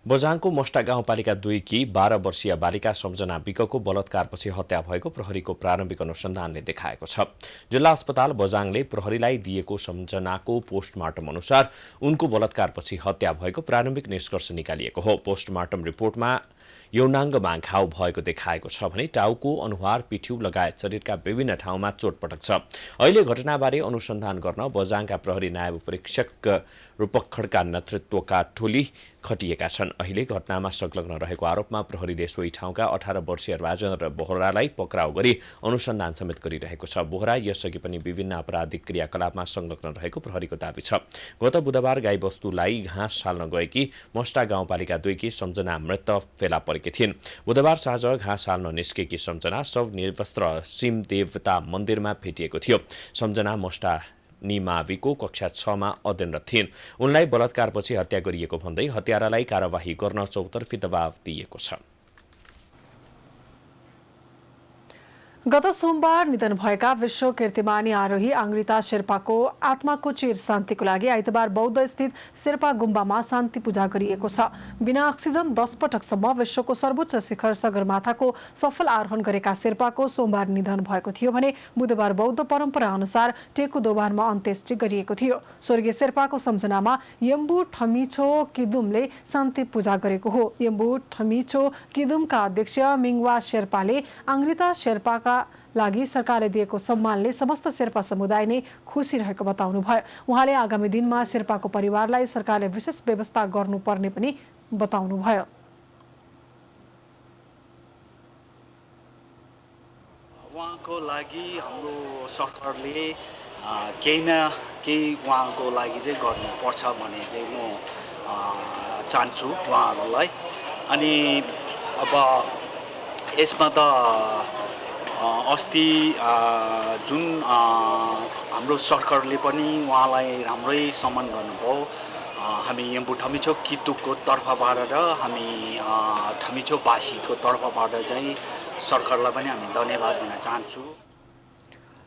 बझाङको मस्टा गाउँपालिका 2 की 12 वर्षीय बालिका सम्झना विकको बलात्कारपछि हत्या भएको प्रहरीको प्रारम्भिक अनुसन्धानले देखाएको छ। जिल्ला अस्पताल बझाङले प्रहरीलाई दिएको सम्झनाको पोस्टमार्टम अनुसार उनको बलात्कारपछि हत्या भएको प्रारम्भिक निष्कर्ष निकालिएको हो। पोस्टमार्टम रिपोर्टमा यौनाङ्गमा घाउ भएको देखाएको छ भने टाउको, अनुहार, पिठ्यू लगायत शरीरका विभिन्न ठाउँमा चोटपटक छ। अहिले घटनाबारे अनुसन्धान गर्न बझाङका प्रहरी नायब उपरीक्षक रूपक खड्का नेतृत्वका टोली खटिएका छन्। अहिले घटनामा संलग्न रहेको आरोपमा प्रहरीले सोही ठाउँका 18 वर्षीय राजेन्द्र बोहरालाई पक्राउ गरी अनुसन्धान समेत गरिरहेको छ। बोहरा यसअघि पनि विभिन्न आपराधिक क्रियाकलापमा संलग्न रहेको प्रहरीको दावी छ। गत बुधबार गाईबस्तुलाई घाँस हाल्न गएकी मस्टा गाउँपालिका 2 की सम्झना मृत फेला परेकी थिइन्। बुधबार साँझ घाँस हाल्न निस्केकी सम्झना शव निर्वस्त्र सिम देवता मन्दिरमा भेटिएको थियो। सम्झना मस्टा निमाविको कक्षा 6 मा अध्ययनरत थिइन्। उनलाई बलात्कारपछि हत्या गरिएको भन्दै हत्यारालाई कारबाही गर्न चौतर्फी दबाव दिएको छ। गत सोमबार निधन भएका विश्व कीर्तिमानी आरोही आङ्ग्रिता शेर्पाको आत्माको चिर शान्तिको लागि आइतबार बौद्ध स्थित शेर्पा गुम्बामा शान्ति पूजा गरिएको छ। बिना अक्सिजन 10 पटकसम्म विश्वको सर्वोच्च शिखर सगरमाथाको सफल आरोहण गरेका शेर्पाको सोमबार निधन भएको थियो भने बुधबार बौद्ध परम्परा अनुसार टेकु दोभानमा अन्त्येष्टि गरिएको थियो। स्वर्गीय शेर्पाको सम्झनामा यम्बु ठमिछो किदुमले शान्ति पूजा गरेको हो। यम्बु ठमिछो किदुमका अध्यक्ष मिङवा शेर्पाले आङ्ग्रिता शेर्पाका लागि सरकारले दिएको सम्मानले समस्त शेर्पा समुदाय नै खुसी रहेको बताउनुभयो। उहाँले आगामी दिनमा शेर्पाको परिवारलाई सरकारले विशेष व्यवस्था गर्नुपर्ने पनि बताउनुभयो। उहाँको लागि हाम्रो सरकारले केही न केही उहाँको लागि चाहिँ गर्नुपर्छ भन्ने चाहिँ म चाहन्छु उहाँहरूलाई। अनि अब यसमा त अस्ति जुन हाम्रो सरकारले पनि उहाँलाई राम्रै सम्मान गर्नुभयो। हामी यम्बु ठमिछो कितुकको तर्फबाट र हामी ठमिछोवासीको तर्फबाट चाहिँ सरकारलाई पनि हामी धन्यवाद दिन चाहन्छु।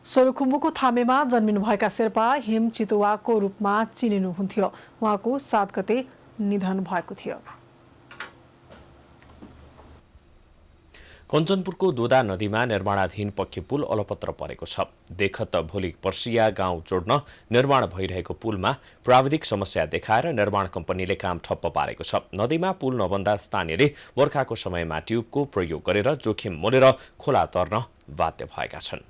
सोलुखुम्बुको थामेमा जन्मिनुभएका शेर्पा हिम चितुवाको रूपमा चिनिनुहुन्थ्यो। उहाँको 7 गते निधन भएको थियो। कञ्चनपुरको दोदा नदीमा निर्माणाधीन पक्की पुल अलपत्र परेको छ। देखत भोलि पर्सिया गाउँ जोड्न निर्माण भइरहेको पुलमा प्राविधिक समस्या देखाएर निर्माण कम्पनीले काम ठप्प पारेको छ। नदीमा पुल नबन्दा स्थानीयले बर्खाको समयमा ट्युबको प्रयोग गरेर जोखिम मोलेर खोला तर्न बाध्य भएका छन्।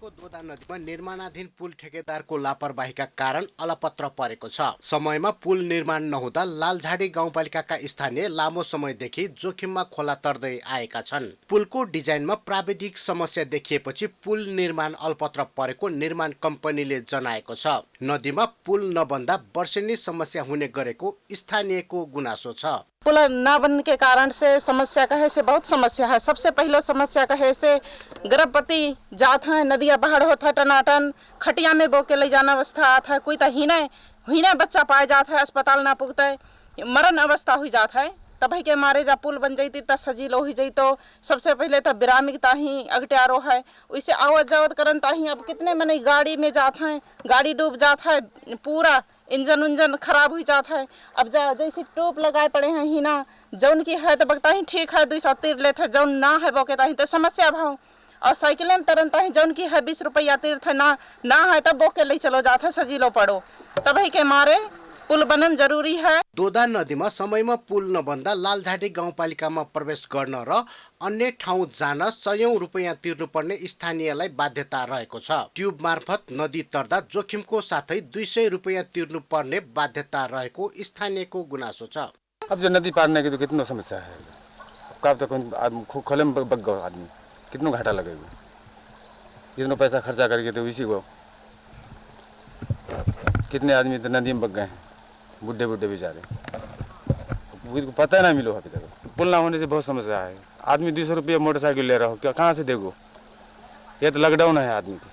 दोदा नदीमा निर्माणाधीन पुल ठेकेदारको लापरवाहीका कारण अलपत्र परेको छ। समयमा पुल निर्माण नहुँदा लालझाडी गाउँपालिकाका स्थानीय लामो समयदेखि जोखिममा खोला तर्दै आएका छन्। पुलको डिजाइनमा प्राविधिक समस्या देखिएपछि पुल निर्माण अलपत्र परेको निर्माण कम्पनीले जनाएको छ। नदीमा पुल नबन्दा वर्षेनी समस्या हुने गरेको स्थानीयको गुनासो छ। पुल न बनने के कारण से समस्या कहे से बहुत समस्या है। सबसे पहले समस्या कहे से गर्भवती जात है, नदिया पहाड़ होता है टनाटन, खटिया में बो के ले जाना अवस्था आता है। कोई तो हीने बच्चा पाए जाता है, अस्पताल ना पुगता है, मरण अवस्था हो जाता है। तभी के मारे जा पुल बन जाती तब सजीलो हो जाई। तो सबसे पहले तो बिरामिकता ही अगट्यारो है, वैसे आवत जावत करन ताही। अब कितने मने गाड़ी में जाते हैं, गाड़ी डूब जाता है, पूरा इंजन उंजन खराब हो जाता है। अब जैसे टोप लगाए पड़े हैं ही ना, जौन की है तो बगता ही ठीक है 200 तीर लेते, जौन ना है बोकेता ही तो समस्या भाव। और साइकिलें में तरनता ही, जौन की है 20 रुपया तीर्थ ना है तब बोके ले चलो जाता है, सजीलो पड़ो। तभी के मारे पुल बनन जरुरी है। दोदा नदीमा समयमा पुल नबन्दा लालझाटी गाउँपालिकामा प्रवेश गर्न र अन्य ठाउँ जान सयौं रुपैयाँ तिर्नुपर्ने स्थानीयलाई बाध्यता रहेको छ। ट्युब मार्फत नदी तर्दा जोखिमको साथै 200 रुपैयाँ तिर्नुपर्ने बाध्यता रहेको स्थानीयको गुनासो छ। अब जो नदी पार नहीं की तो कितना समस्या है। कब तक आदमी खोले में बग गो, आदमी कितना घाटा लगेगा, इतना पैसा खर्चा करके तो इसी को कितने आदमी तो नदी में बग गए हैं, बुढ़े बेचारे, पता ही ना मिलो अभी तक। पुल ना होने से बहुत समस्या है। आदमी 200 रुपया मोटरसाइकिल ले रहा हो, क्या कहाँ से देगो? ये तो लॉकडाउन है, आदमी की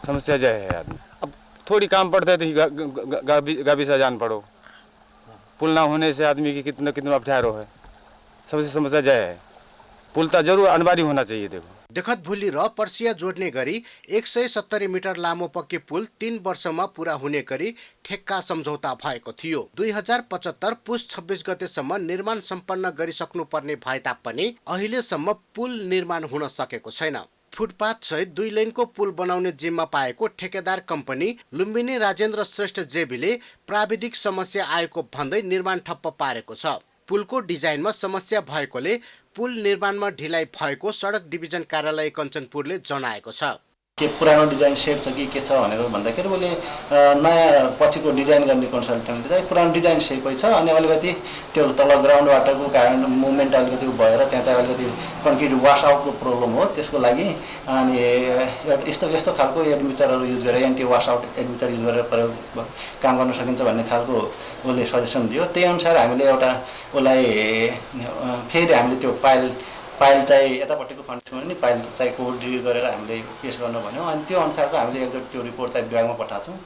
समस्या जाए है। आदमी अब थोड़ी काम पड़ता है तो गाभी से जान पड़ो। पुल ना होने से आदमी की कितना अप्ठ्यारो है, सबसे समस्या जाए है। पुल तो जरूर अनिवार्य होना चाहिए। देखत भुली र पर्सिया जोड्ने गरी 170 मिटर लामो पक्की पुल 3 वर्षमा पूरा हुने गरी ठेक्का सम्झौता भएको थियो। 2075 पुस 26 गतेसम्म निर्माण सम्पन्न गरिसक्नु पर्ने भए तापनि अहिलेसम्म पुल निर्माण हुन सकेको छैन। फुटपाथ सहित 2 लेनको पुल बनाउने जिम्मा पाएको ठेकेदार कम्पनी लुम्बिनी राजेन्द्र श्रेष्ठ जेबीले प्राविधिक समस्या आएको भन्दै निर्माण ठप्प पारेको छ। पुलको डिजाइनमा समस्या भएकोले पुल निर्माणमा ढिलाइ भएको सडक डिभिजन कार्यालय कञ्चनपुरले जनाएको छ। के पुरानो डिजाइन सेट छ कि के छ भनेर भन्दाखेरि मैले नयाँ पछिको डिजाइन गर्ने कन्सल्टेन्टले चाहिँ पुरानो डिजाइन सेपै छ, अनि अलिकति त्यो तल ग्राउन्ड वाटरको कारण मुभमेन्ट अलिकति भएर त्यहाँ चाहिँ अलिकति कन्क्रिट वास आउटको प्रब्लम हो। त्यसको लागि अनि यस्तो खालको एडमिचरहरू युज गरेर एन्टी वास आउट एडमिचर युज गरेर प्रयोग काम गर्न सकिन्छ भन्ने खालको उसले सजेसन दियो। त्यही अनुसार हामीले एउटा उसलाई फेरि हामीले त्यो पाइल चाहिँ यतापट्टिको फन्ड्समा नि पाइल चाहिँ कोड रिभ्यू गरेर हामीले पेश गर्न भन्यौँ, अनि त्यो अनुसारको हामीले एकचोटि त्यो रिपोर्ट चाहिँ विभागमा पठाएको छौँ।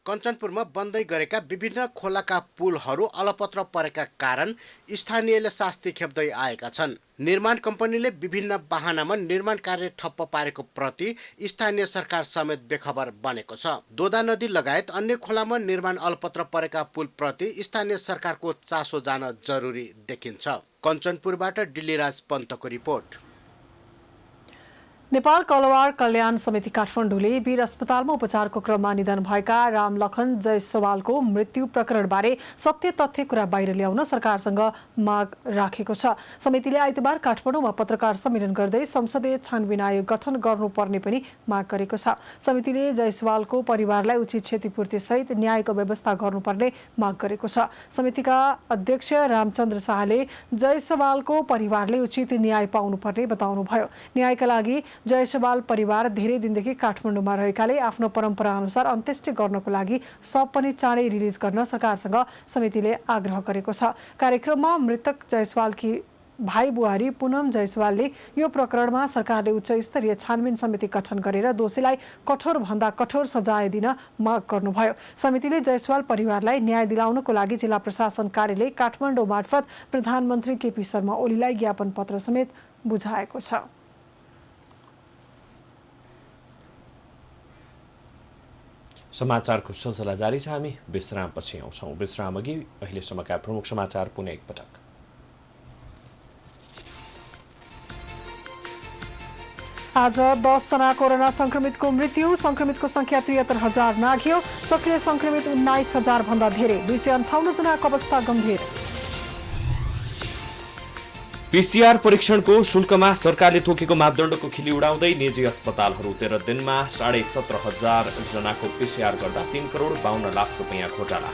कञ्चनपुरमा बन्दै गरेका विभिन्न खोलाका पुलहरू अलपत्र परेका कारण स्थानीयले शास्ति खेप्दै आएका छन्। निर्माण कम्पनीले विभिन्न बहानामा निर्माण कार्य ठप्प पारेको प्रति स्थानीय सरकार समेत बेखबर बनेको छ। दोदा नदी लगायत अन्य खोलामा निर्माण अलपत्र परेका पुल प्रति स्थानीय सरकारको चासो जान जरुरी देखिन्छ। कञ्चनपुरबाट डिल्लीराज पन्तको रिपोर्ट। नेपाल कलवार कल्याण समिति काठमाडौँले वीर अस्पतालमा उपचारको क्रममा निधन भएका रामलखन जयसवालको मृत्यु प्रकरणबारे सत्य तथ्य कुरा बाहिर ल्याउन सरकारसँग माग राखेको छ। समितिले आइतबार काठमाडौँमा पत्रकार सम्मेलन गर्दै संसदीय छानबिन आयोग गठन गर्नुपर्ने पनि माग गरेको छ। समितिले जयसवालको परिवारलाई उचित क्षतिपूर्ति सहित न्यायको व्यवस्था गर्नुपर्ने माग गरेको छ। समितिका अध्यक्ष रामचन्द्र शाहले जयसवालको परिवारले उचित न्याय पाउनुपर्ने बताउनुभयो। न्यायका लागि जयसवाल परिवार धेरै दिनदेखि काठमाडौँमा रहेकाले आफ्नो परम्परा अनुसार अन्त्येष्टि गर्नको लागि शव पनि चाँडै रिलिज गर्न सरकारसँग समितिले आग्रह गरेको छ। कार्यक्रममा मृतक जयसवालकी भाइ बुहारी पूनम जयसवालले यो प्रकरणमा सरकारले उच्च स्तरीय छानबिन समिति गठन गरेर दोषीलाई कठोर भन्दा कठोर सजाय दिन माग गर्नुभयो। समितिले जयसवाल परिवारलाई न्याय दिलाउनको लागि जिल्ला प्रशासन कार्यालय काठमाडौँ मार्फत प्रधानमन्त्री केपी शर्मा ओलीलाई ज्ञापन पत्र समेत बुझाएको छ। समाचारको सिलसिला जारी छ। हामी विश्रामपछि आउँछौँ। विश्राम अघि अहिलेसम्मका प्रमुख समाचार पुनः एकपटक। आज 10 जना कोरोना संक्रमितको मृत्यु, संक्रमितको संख्या 73,000 नाघ्यो। सक्रिय संक्रमित 19,000 भन्दा धेरै, 258 जनाको अवस्था गम्भीर। पीसीआर परीक्षणको शुल्कमा सरकारले तोकेको मापदण्डको खिली उडाउँदै निजी अस्पतालहरू 13 दिनमा 17,500 जनाको पीसीआर गर्दा 3 करोड 52 लाख रुपैयाँ घोटाला।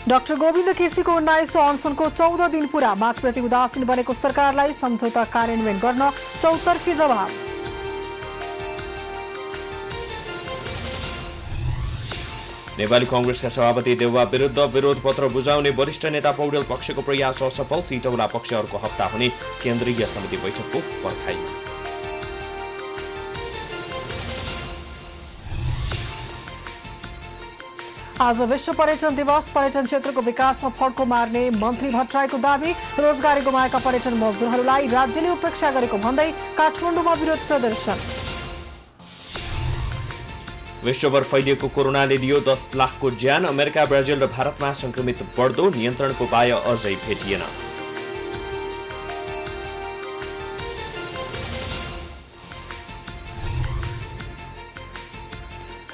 डाक्टर गोविन्द केसीको 1900 अनसनको 14 दिन पूरा, मागप्रति उदासीन बनेको सरकारलाई सम्झौता कार्यान्वयन गर्न चौतर्फी दबाव। नेपाली कांग्रेसका सभापति देउवा विरुद्ध विरोध पत्र बुझाउने वरिष्ठ नेता पौडेल पक्षको प्रयास असफल, सिटौला पक्षहरूको हप्ता हुने केन्द्रीय समिति बैठकको पर्खाइमा। आज विश्व पर्यटन दिवस। पर्यटन क्षेत्रको विकासमा फड्को मार्ने मन्त्री भट्टराईको दावी। रोजगारी गुमाएका पर्यटन मजदुरहरूलाई राज्यले उपेक्षा गरेको भन्दै काठमाडौँमा विरोध प्रदर्शन। विश्वभर फैलिएको कोरोनाले लियो 10 लाखको ज्यान। अमेरिका, ब्राजिल र भारतमा संक्रमित बढ्दो, नियन्त्रणको उपाय अझै भेटिएन।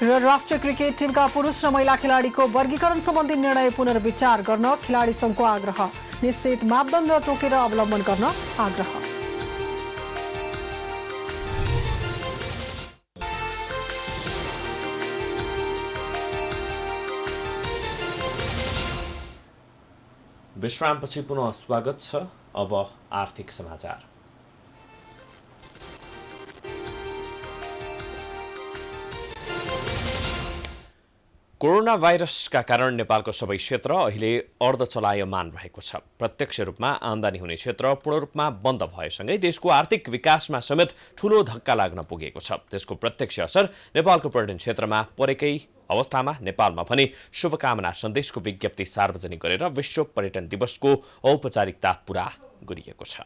र राष्ट्रिय क्रिकेट टिमका पुरुष र महिला खेलाडीको वर्गीकरण सम्बन्धी निर्णय पुनर्विचार गर्न खेलाडी संघको आग्रह। निश्चित मापदण्ड तोकेर अवलम्बन गर्न आग्रह। विश्रामपछि पुनः स्वागत छ। अब आर्थिक समाचार। कोरोना भाइरसका कारण नेपालको सबै क्षेत्र अहिले अर्धचलायमान रहेको छ। प्रत्यक्ष रूपमा आमदानी हुने क्षेत्र पूर्ण रूपमा बन्द भएसँगै देशको आर्थिक विकासमा समेत ठूलो धक्का लाग्न पुगेको छ। त्यसको प्रत्यक्ष असर नेपालको पर्यटन क्षेत्रमा परेकै अवस्थामा नेपालमा पनि शुभकामना सन्देशको विज्ञप्ति सार्वजनिक गरेर विश्व पर्यटन दिवसको औपचारिकता पूरा गरिएको छ।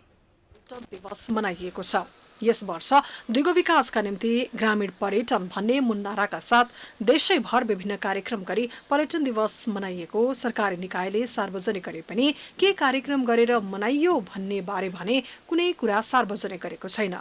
दिवस मनाइएको छ। यस वर्ष दुईगो विकासका निम्ति ग्रामीण पर्यटन भन्ने मुन्नाराका साथ देशैभर विभिन्न कार्यक्रम गरी पर्यटन दिवस मनाइएको सरकारी निकायले सार्वजनिक गरे पनि के कार्यक्रम गरेर मनाइयो भन्ने बारे भने कुनै कुरा सार्वजनिक गरेको छैन।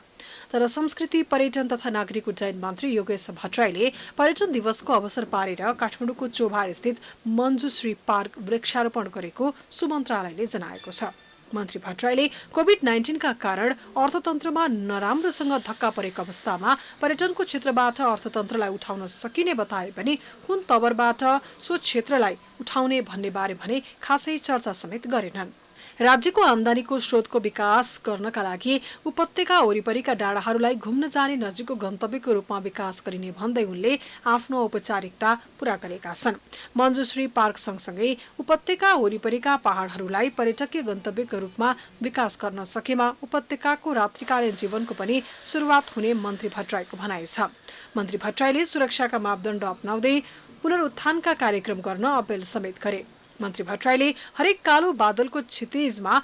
तर संस्कृति, पर्यटन तथा नागरिक उड्डयन मन्त्री योगेश भट्टराईले पर्यटन दिवसको अवसर पारेर काठमाडौँको चोभार स्थित मञ्जुश्री पार्क वृक्षारोपण गरेको सुमन्त्रालयले जनाएको छ। मन्त्री भट्टराईले कोभिड-19 का कारण अर्थतन्त्रमा नराम्रोसँग धक्का परेको अवस्थामा पर्यटनको क्षेत्रबाट अर्थतन्त्रलाई उठाउन सकिने बताए पनि कुन तवरबाट सो क्षेत्रलाई उठाउने भन्ने बारे भने खासै चर्चा समेत गरेनन्। राज्यको आमदानीको स्रोतको विकास गर्नका लागि उपत्यका वरिपरिका डाँडाहरूलाई घुम्न जाने नजिकको गन्तव्यको रूपमा विकास गरिने भन्दै उनले आफ्नो औपचारिकता पूरा गरेका छन्। मञ्जुश्री पार्क सँगसँगै उपत्यका वरिपरिका पहाडहरूलाई पर्यटकीय गन्तव्यको रूपमा विकास गर्न सकेमा उपत्यकाको रात्रिकालीन जीवनको पनि सुरुवात हुने मन्त्री भट्टराईको भनाइ छ। मन्त्री भट्टराईले सुरक्षाका मापदण्ड अपनाउँदै पुनरुत्थानका कार्यक्रम गर्न अपील समेत गरे। मन्त्री भट्टराईले हरेक कालो बादलको क्षितिजमा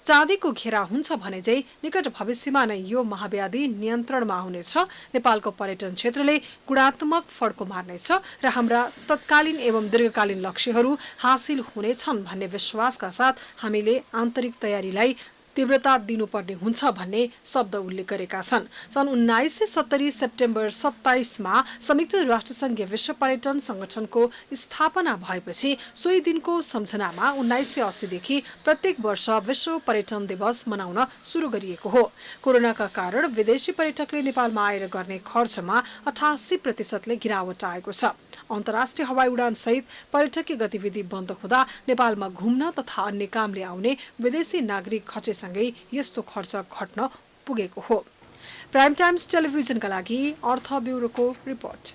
चाँदीको घेरा हुन्छ भने चाहिँ निकट भविष्यमा नै यो महाव्याधि नियन्त्रणमा हुनेछ। नेपालको पर्यटन क्षेत्रले गुणात्मक फड्को मार्नेछ र हाम्रा तत्कालीन एवं दीर्घकालीन लक्ष्यहरू हासिल हुनेछन् भन्ने विश्वासका साथ हामीले आन्तरिक तयारीलाई तीव्रता दिनुपर्ने हुन्छ भन्ने शब्द उल्लेख गरेका छन्। सन् 1970 सेप्टेम्बर 27 मा संयुक्त राष्ट्रसङ्घीय विश्व पर्यटन संगठनको स्थापना भएपछि सोही दिनको सम्झनामा 1980 देखि प्रत्येक वर्ष विश्व पर्यटन दिवस मनाउन सुरु गरिएको हो। कोरोनाका कारण विदेशी पर्यटकले नेपालमा आएर गर्ने खर्चमा 88% गिरावट आएको छ। अन्तर्राष्ट्रिय हवाई उडान सहित पर्यटकीय गतिविधि बन्द हुँदा नेपालमा घुम्न तथा अन्य कामले आउने विदेशी नागरिक घटेसँगै यस्तो खर्च घट्न पुगेको हो। प्राइम टाइम्स टेलिभिजनका लागि अर्थ ब्युरोको रिपोर्ट।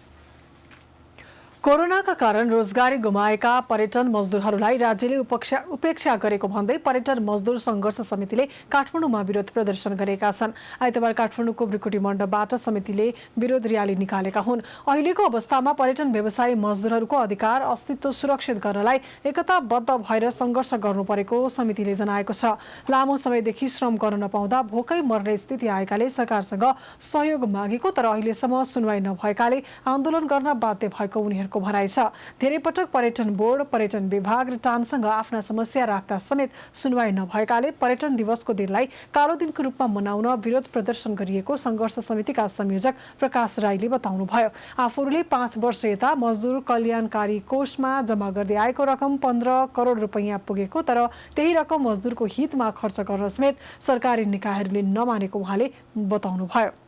कोरोनाका कारण रोजगारी गुमाएका पर्यटन मजदुरहरूलाई राज्यले उपेक्षा गरेको भन्दै पर्यटन मजदुर संघर्ष समितिले काठमाडौँमा विरोध प्रदर्शन गरेका छन्। आइतबार काठमाडौँको ब्रिकुटी मण्डपबाट समितिले विरोध र्याली निकालेका हुन्। अहिलेको अवस्थामा पर्यटन व्यवसायी मजदुरहरूको अधिकार अस्तित्व सुरक्षित गर्नलाई एकताबद्ध भएर संघर्ष गर्नु परेको समितिले जनाएको छ। लामो समयदेखि श्रम गर्न नपाउँदा भोकै मर्ने स्थिति आएकाले सरकारसँग सहयोग मागेको तर अहिलेसम्म सुनवाई नभएकाले आन्दोलन गर्न बाध्य भएको उनीहरू भनाइ छ। धेरै पटक पर्यटन बोर्ड, पर्यटन विभाग र टानसँग आफ्ना समस्या राख्दा समेत सुनवाई नभएकाले पर्यटन दिवसको दिनलाई कालो दिनको रूपमा मनाउन विरोध प्रदर्शन गरिएको संघर्ष समितिका संयोजक प्रकाश राईले बताउनुभयो। आफूहरूले 5 वर्ष यता मजदुर कल्याणकारी कोषमा जम्मा गर्दै आएको रकम 15 करोड रुपैयाँ पुगेको तर त्यही रकम मजदुरको हितमा खर्च गर्न समेत सरकारी निकायहरूले नमानेको उहाँले बताउनुभयो।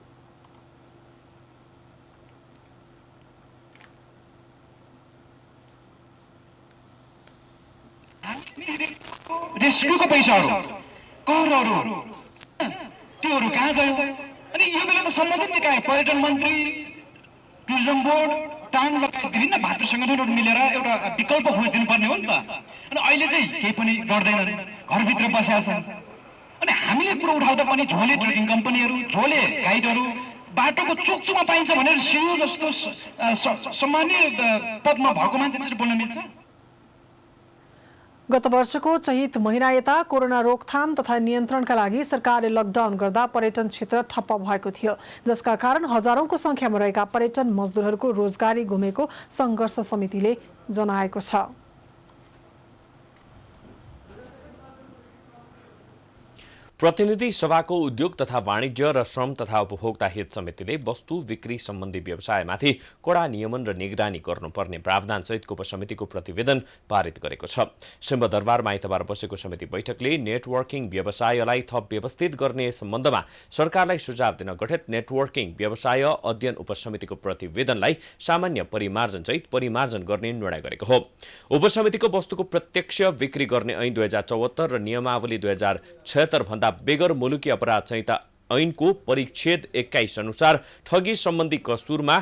रेस्क्युको पैसाहरू करहरू त्योहरू कहाँ गयो? अनि यो बेला त सम्बन्धित निकाय पर्यटन मन्त्री, टुरिज्म बोर्ड, टाङ लगायत विभिन्न भातृ सङ्गठनहरू मिलेर एउटा विकल्प खोज दिनुपर्ने हो नि त। अनि अहिले चाहिँ केही पनि गर्दैनन्, घरभित्र बसेका छन्। अनि हामीले कुरो उठाउँदा पनि झोले ट्रेकिङ कम्पनीहरू, झोले गाइडहरू बाटोको चोकचोकमा पाइन्छ भनेर सियो जस्तो सामान्य पदमा भएको मान्छे चाहिँ बोल्न मिल्छ? गत वर्षको चैत महिना यता कोरोना रोकथाम तथा नियन्त्रणका लागि सरकारले लकडाउन गर्दा पर्यटन क्षेत्र ठप्प भएको थियो, जसका कारण हजारौंको संख्यामा रहेका पर्यटन मजदुरहरूको रोजगारी गुमेको संघर्ष समितिले जनाएको छ। प्रतिनिधि सभाको उद्योग तथा वाणिज्य र श्रम तथा उपभोक्ता हित समितिले वस्तु बिक्री सम्बन्धी व्यवसायमाथि कडा नियमन र निगरानी गर्नुपर्ने प्रावधान सहितको उपसमितिको प्रतिवेदन पारित गरेको छ। सिंहदरबारमा आइतबार बसेको समिति बैठकले नेटवर्किङ व्यवसायलाई थप व्यवस्थित गर्ने सम्बन्धमा सरकारलाई सुझाव दिन गठित नेटवर्किङ व्यवसाय अध्ययन उपसमितिको प्रतिवेदनलाई सामान्य परिमार्जन सहित परिमार्जन गर्ने निर्णय गरेको हो। उपसमितिको वस्तुको प्रत्यक्ष बिक्री गर्ने ऐन 2074 र नियमावली 2076 भन्दा बेगर मुलुकी अपराध संहिता ऐनको परिच्छेद 21 अनुसार ठगी सम्बन्धी कसुरमा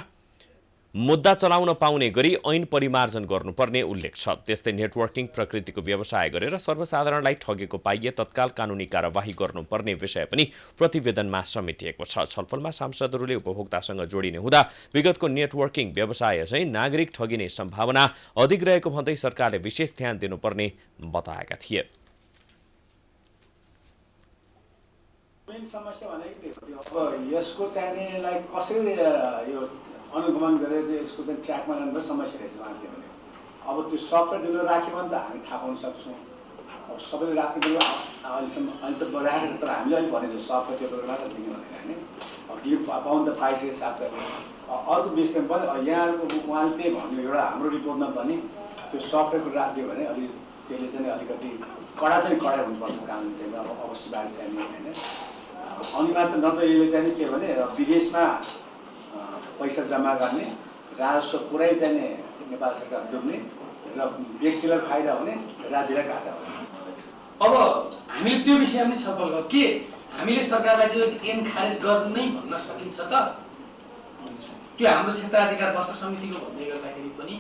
मुद्दा चलाउन पाउने गरी ऐन परिमार्जन गर्नुपर्ने उल्लेख छ। त्यस्तै नेटवर्किङ प्रकृतिको व्यवसाय गरेर सर्वसाधारणलाई ठगेको पाइए तत्काल कानुनी कार्यवाही गर्नुपर्ने विषय पनि प्रतिवेदनमा समेटिएको छ। छलफलमा सांसदहरूले उपभोक्तासँग जोडिने हुँदा विगतको नेटवर्किङ व्यवसाय चाहिँ नागरिक ठगिने सम्भावना अधिक रहेको भन्दै सरकारले विशेष ध्यान दिनुपर्ने बताएका थिए। मेन समस्या भनेको अब यसको चाहिने लाइक कसरी यो अनुगमन गरेर चाहिँ यसको चाहिँ ट्र्याकमा ल्याउनु समस्या रहेछ उहाँले भने। अब त्यो सफ्टवेयर डेभलप राख्यो भने त हामी थाहा पाउन सक्छौँ। अब सबैले राख्ने कुरो अहिलेसम्म अहिले त राखेको छ, तर हामीले अहिले भनेको सफ्टवेयर डेभलप राखेर दिने भनेर होइन। अब यो पाउनु त पाइसक्यो साथीहरूले। अर्को विषयमा पनि यहाँको उहाँले त्यही भन्यो, एउटा हाम्रो रिपोर्टमा पनि त्यो सफ्टवेयरको राखिदियो भने अलि त्यसले चाहिँ अलिकति कडा हुनुपर्छ कानुन चाहिँ अब अवश्यवादी चाहिने होइन। अनि मात्र न त यसले चाहिँ के भने विदेशमा पैसा जम्मा गर्ने, राजस्व पुरै चाहिँ नेपाल सरकार डुब्ने र व्यक्तिलाई फाइदा हुने, राज्यलाई घाटा हुने। अब हामीले त्यो विषयमा पनि छलफल गर्छौँ के हामीले सरकारलाई चाहिँ ऐन खारेज गर्नै भन्न सकिन्छ त? त्यो हाम्रो क्षेत्राधिकार वर्ष समितिको भन्दै गर्दाखेरि पनि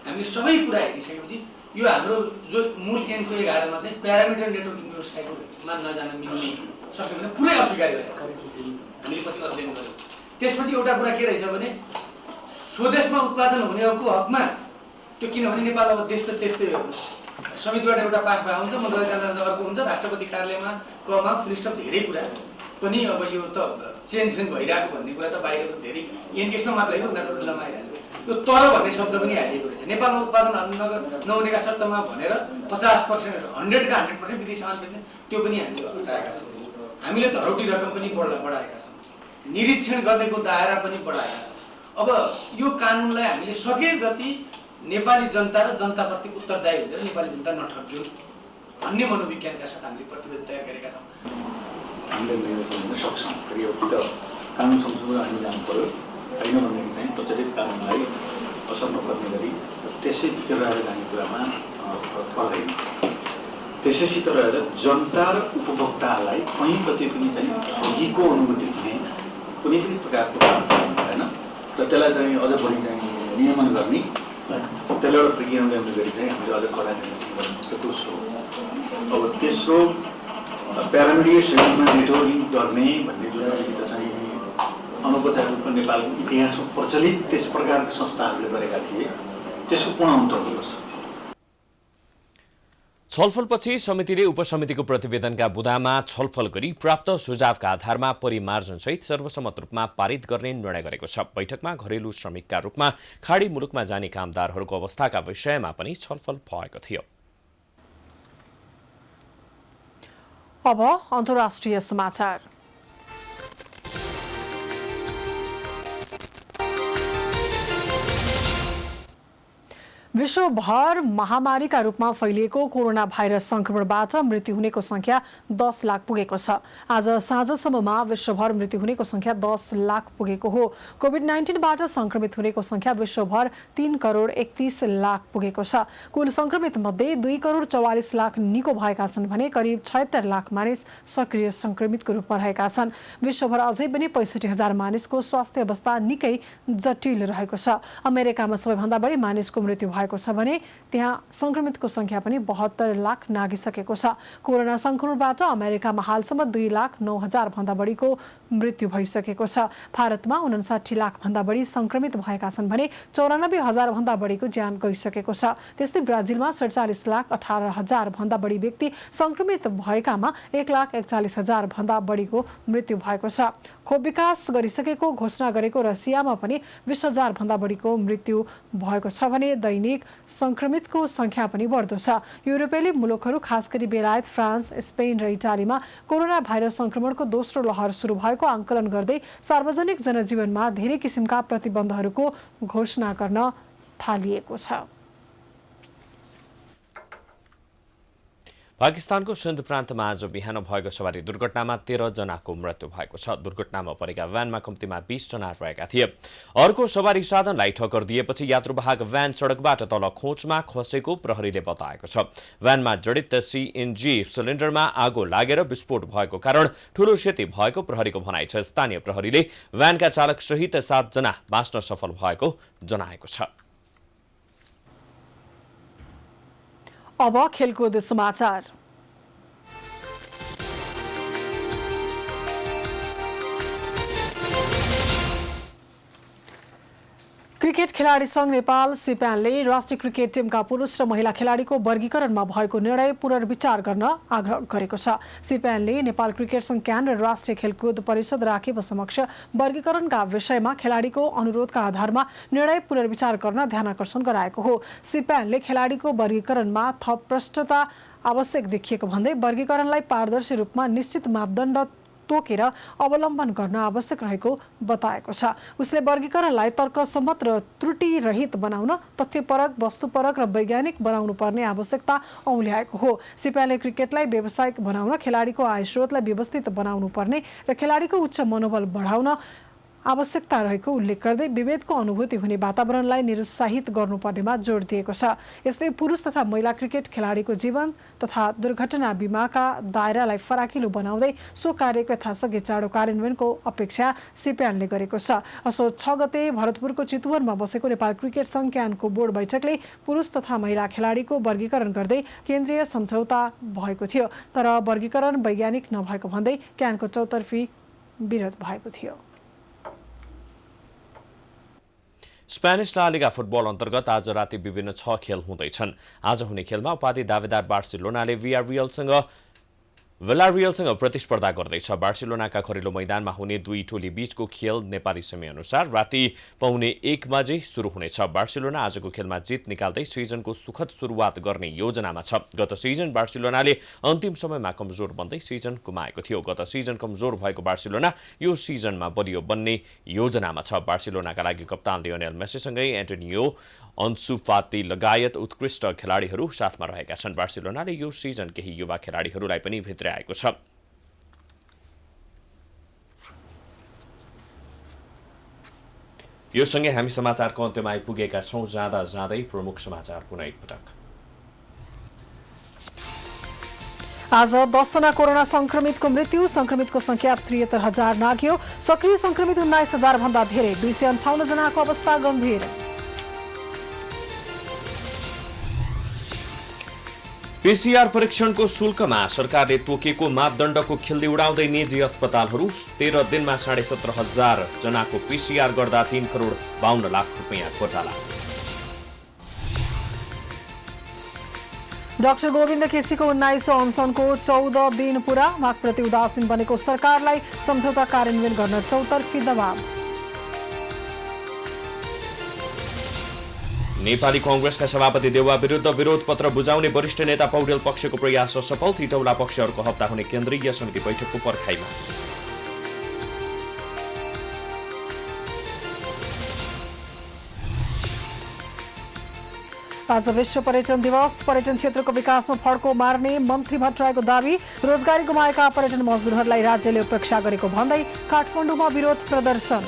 हामीले सबै कुरा हेरिसकेपछि यो हाम्रो जो मूल ऐनको 11 मा चाहिँ प्यारामिटर नेटवर्किङ व्यवसायकोमा नजान मिल्ने सक्यो भने पुरै अस्वीकार गरेका छौँ हामीले। पछि अध्ययन गर्यौँ। त्यसपछि एउटा कुरा के रहेछ भने स्वदेशमा उत्पादन हुनेको हकमा त्यो, किनभने नेपाल अब देश त त्यस्तै हो, समितिबाट एउटा पास भएको हुन्छ, मन्त्रालय जाँदा अर्को हुन्छ, राष्ट्रपति कार्यालयमा कमा फुल स्टप धेरै कुरा पनि अब यो त चेन्ज भइरहेको भन्ने कुरा त बाहिर त धेरै ऐन यसमा मात्र होइन उनीहरूको तुलनामा आइरहेको छ। यो तर भन्ने शब्द पनि हालिएको रहेछ। नेपालमा उत्पादन नहुनेका शब्दमा भनेर 50% 100 का 100% विदेशमा बेच्ने त्यो पनि हामीले हटाएका छौँ। हामीले धरोटी रकम पनि बढाएका छौँ, निरीक्षण गर्नेको दायरा पनि बढाएका छौँ। अब यो कानुनलाई हामीले सके जति नेपाली जनता र जनताप्रति उत्तरदायी हुँदै नेपाली जनता नठग्यौँ भन्ने मनोविज्ञानका साथ हामीले प्रतिवेदन तयार गरेका छौँ। हामीले निर्णय सक्छौँ, तर यो कि त कानुन संशोधन हामी जानु पर्यो होइन भनेदेखि चाहिँ प्रचलित कानुनलाई असर नपर्ने गरी त्यसैभित्र रहेर जाने कुरामा पर्दैन। त्यसैसित रहेर जनता र उपभोक्तालाई कहीँ कतै पनि चाहिँ ठगीको अनुभूति हुने कुनै पनि प्रकारको काम हुँदैन र त्यसलाई चाहिँ अझ बढी चाहिँ नियमन गर्ने, त्यसलाई एउटा प्रक्रिया ल्याउने गरी चाहिँ हामीले अझ कडा निर्देशन गर्नुपर्छ। दोस्रो, अब तेस्रो प्यारामिडियल श्रेणीमा नेटवर्किङ गर्ने भन्ने जुन अलिकति चाहिँ अनौपचारिक रूपमा नेपालको इतिहासमा प्रचलित त्यस प्रकारका संस्थाहरूले गरेका थिए, त्यसको पूर्ण अन्तर हुनुपर्छ। छलफलपछि समितिले उपसमितिको प्रतिवेदनका बुँदामा छलफल गरी प्राप्त सुझावका आधारमा परिमार्जन सहित सर्वसम्मत रूपमा पारित गर्ने निर्णय गरेको छ। बैठकमा घरेलु श्रमिकका रूपमा खाडी मुलुकमा जाने कामदारहरूको अवस्थाका विषयमा पनि छलफल भएको थियो। अब अन्तर्राष्ट्रिय समाचार। विश्वभर महामारीका रूपमा फैलिएको कोरोना भाइरस संक्रमणबाट मृत्यु हुनेको संख्या 10 लाख पुगेको छ। आज साँझसम्ममा विश्वभर मृत्यु हुनेको संख्या 10 लाख पुगेको हो। कोभिड-19बाट संक्रमित हुनेको संख्या विश्वभर 3 करोड 31 लाख पुगेको छ। कुल संक्रमित मध्ये 2 करोड 44 लाख निको भएका छन् भने करिब 76 लाख मानिस सक्रिय संक्रमितको रूपमा रहेका छन्। विश्वभर अझै पनि 65,000 मानिसको स्वास्थ्य अवस्था निकै जटिल रहेको छ। अमेरिकामा सबैभन्दा बढी मानिसको मृत्यु भएको छ भने त्यहाँ संक्रमितको संख्या पनि 72 लाख नागिसकेको छ। कोरोना संक्रमणबाट अमेरिकामा हालसम्म 2,09,000 भन्दा बढीको मृत्यु भइसकेको छ। भारतमा 59 लाख भन्दा बढी संक्रमित भएका छन् भने 94,000 भन्दा बढीको ज्यान गइसकेको छ। त्यस्तै ब्राजिलमा 47 लाख 18,000 भन्दा बढी व्यक्ति संक्रमित भएकामा 1,41,000 भन्दा बढीको मृत्यु भएको छ। खोप विकास गरिसकेको घोषणा गरेको रसियामा पनि 20,000 भन्दा बढीको मृत्यु भएको छ भने दैनिक संक्रमितको संख्या पनि बढ्दो छ। युरोपेली मुलुकहरू खास गरी बेलायत, फ्रान्स, स्पेन र इटालीमा कोरोना भाइरस संक्रमणको दोस्रो लहर सुरु भएको आंकलन गर्दै सार्वजनिक जनजीवनमा धेरै किसिमका प्रतिबन्धहरूको घोषणा गर्न थालिएको छ। पाकिस्तानको सिन्ध प्रान्तमा आज बिहान भएको सवारी दुर्घटनामा 13 जनाको मृत्यु भएको छ। दुर्घटनामा परेका भ्यानमा कम्तीमा 20 जना रहेका थिए। अर्को सवारी साधनलाई ठक्कर दिएपछि यात्रुवाहक भ्यान सडकबाट तल खोचमा खसेको प्रहरीले बताएको छ। भ्यानमा जडित सीएनजी सिलिन्डरमा आगो लागेर विस्फोट भएको कारण ठूलो क्षति भएको प्रहरीको भनाइ छ। स्थानीय प्रहरीले भ्यानका चालक सहित 7 जना बाँच्न सफल भएको जनाएको छ। अब खेलकुद समाचार। क्रिकेट खेलाडी संघ नेपाल सिप्यानले राष्ट्रिय क्रिकेट टिमका पुरुष र महिला खेलाडीको वर्गीकरणमा भएको निर्णय पुनर्विचार गर्न आग्रह गरेको छ। सिप्यानले नेपाल क्रिकेट संघ क्यान र राष्ट्रिय खेलकुद परिषद राखेको समक्ष वर्गीकरणका विषयमा खेलाडीको अनुरोधका आधारमा निर्णय पुनर्विचार गर्न ध्यानकर्षण गराएको हो। सिप्यानले खेलाडीको वर्गीकरणमा थप प्रष्टता आवश्यक देखिएको भन्दै वर्गीकरणलाई पारदर्शी रूपमा निश्चित मापदण्ड तोकेर अवलम्बन गर्न आवश्यक रहेको बताएको छ। उसले वर्गीकरणलाई तर्कसम्मत र त्रुटि रहित बनाउन तथ्यपरक, वस्तुपरक र वैज्ञानिक बनाउनु पर्ने आवश्यकता औल्याएको हो। सिप्यानले क्रिकेटलाई व्यावसायिक बनाउन, खेलाडीको आय स्रोतलाई व्यवस्थित बनाउनु पर्ने र खेलाडीको उच्च मनोबल बढाउन आवश्यकता रहेको उल्लेख गर्दै विभेदको अनुभूति हुने वातावरणलाई निरुत्साहित गर्नुपर्नेमा जोड दिएको छ। यस्तै पुरुष तथा महिला क्रिकेट खेलाडीको जीवन तथा दुर्घटना बीमाका दायरालाई फराकिलो बनाउँदै सो कार्यको यथासक्य चाँडो कार्यान्वयनको अपेक्षा सिप्यानले गरेको छ। असोज 6 गते भरतपुरको चितवनमा बसेको नेपाल क्रिकेट संघ क्यानको बोर्ड बैठकले पुरुष तथा महिला खेलाडीको वर्गीकरण गर्दै केन्द्रीय सम्झौता भएको थियो, तर वर्गीकरण वैज्ञानिक नभएको भन्दै क्यानको चौतर्फी विरोध भएको थियो। स्पेनिश ला लिगा फुटबल अन्तर्गत आज राति विभिन्न 6 खेल हुँदैछन्। आज हुने खेलमा उपाधि दावेदार बार्सिलोनाले विलारियलसँग प्रतिस्पर्धा गर्दैछ। बार्सिलोनाका खरिलो मैदानमा हुने दुई टोली बीचको खेल नेपाली समयअनुसार राति 1:15 बजे सुरु हुनेछ। बार्सिलोना आजको खेलमा जित निकाल्दै सिजनको सुखद सुरुवात गर्ने योजनामा छ। गत सिजन बार्सिलोनाले अन्तिम समयमा कमजोर बन्दै सिजन गुमाएको थियो। गत सिजन कमजोर भएको बार्सिलोना यो सिजनमा बलियो बन्ने योजनामा छ। बार्सिलोनाका लागि कप्तान लियोनेल मेसीसँगै एन्टोनियो अन्सु फाती लगायत उत्कृष्ट खेलाडीहरू साथमा रहेका छन्। बार्सिलोनाले यो सिजन केही युवा खेलाडीहरूलाई पनि भित्र्याएको छ। यो सँगै हामी समाचारको अन्त्यमा आइपुगेका छौँ। जाँदा जाँदै प्रमुख समाचार पुनः एकपटक। आज 10 जना कोरोना संक्रमितको मृत्यु, संक्रमितको संख्या 73,000 नाग्यो। सक्रिय संक्रमित 19,000 भन्दा धेरै, 258 जनाको अवस्था गम्भीर। पीसीआर परीक्षणको शुल्कमा सरकारले तोकेको मापदण्डको खिल्ली उडाउँदै निजी अस्पतालहरू 13 दिनमा 17,500 जनाको पीसीआर गर्दा 3 करोड 52 लाख रुपियाँ घोटाला। डाक्टर गोविन्द केसीको 1900 अनसनको 14 दिन पूरा। मागप्रति उदासीन बनेको सरकारलाई सम्झौता कार्यान्वयन गर्न चौतर्फी दबाव। नेपाली कांग्रेसका सभापति देउवा विरुद्ध विरोध पत्र बुझाउने वरिष्ठ नेता पौडेल पक्षको प्रयास असफल। सिटौला पक्षहरूको हप्ता हुने केन्द्रीय समिति बैठकको पर्खाइमा। आज विश्व पर्यटन दिवस। पर्यटन क्षेत्रको विकासमा फड्को मार्ने मन्त्री भट्टराईको दावी। रोजगारी गुमाएका पर्यटन मजदुरहरूलाई राज्यले उपेक्षा गरेको भन्दै काठमाडौँमा विरोध प्रदर्शन।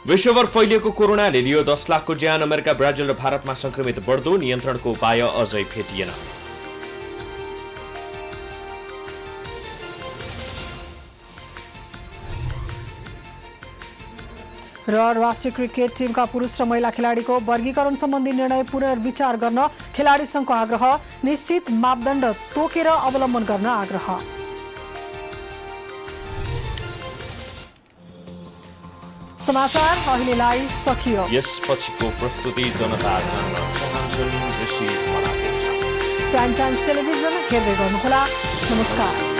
विश्वभर फैलिएको कोरोनाले लियो 10 लाखको ज्यान। अमेरिका, ब्राजिल र भारतमा संक्रमित बढ्दो, नियन्त्रणको उपाय अझै भेटिएन। र राष्ट्रिय क्रिकेट टिमका पुरुष र महिला खेलाडीको वर्गीकरण सम्बन्धी निर्णय पुनर्विचार गर्न खेलाडी संघको आग्रह। निश्चित मापदण्ड तोकेर अवलम्बन गर्न आग्रह। समाचार अहिलेलाई सकियो। यसपछिको प्रस्तुति जनता जान्न चाहन्छन् ऋषि मलादेश। प्राइम टाइम्स टेलिभिजन हेर्दै गर्नुहोला। नमस्कार।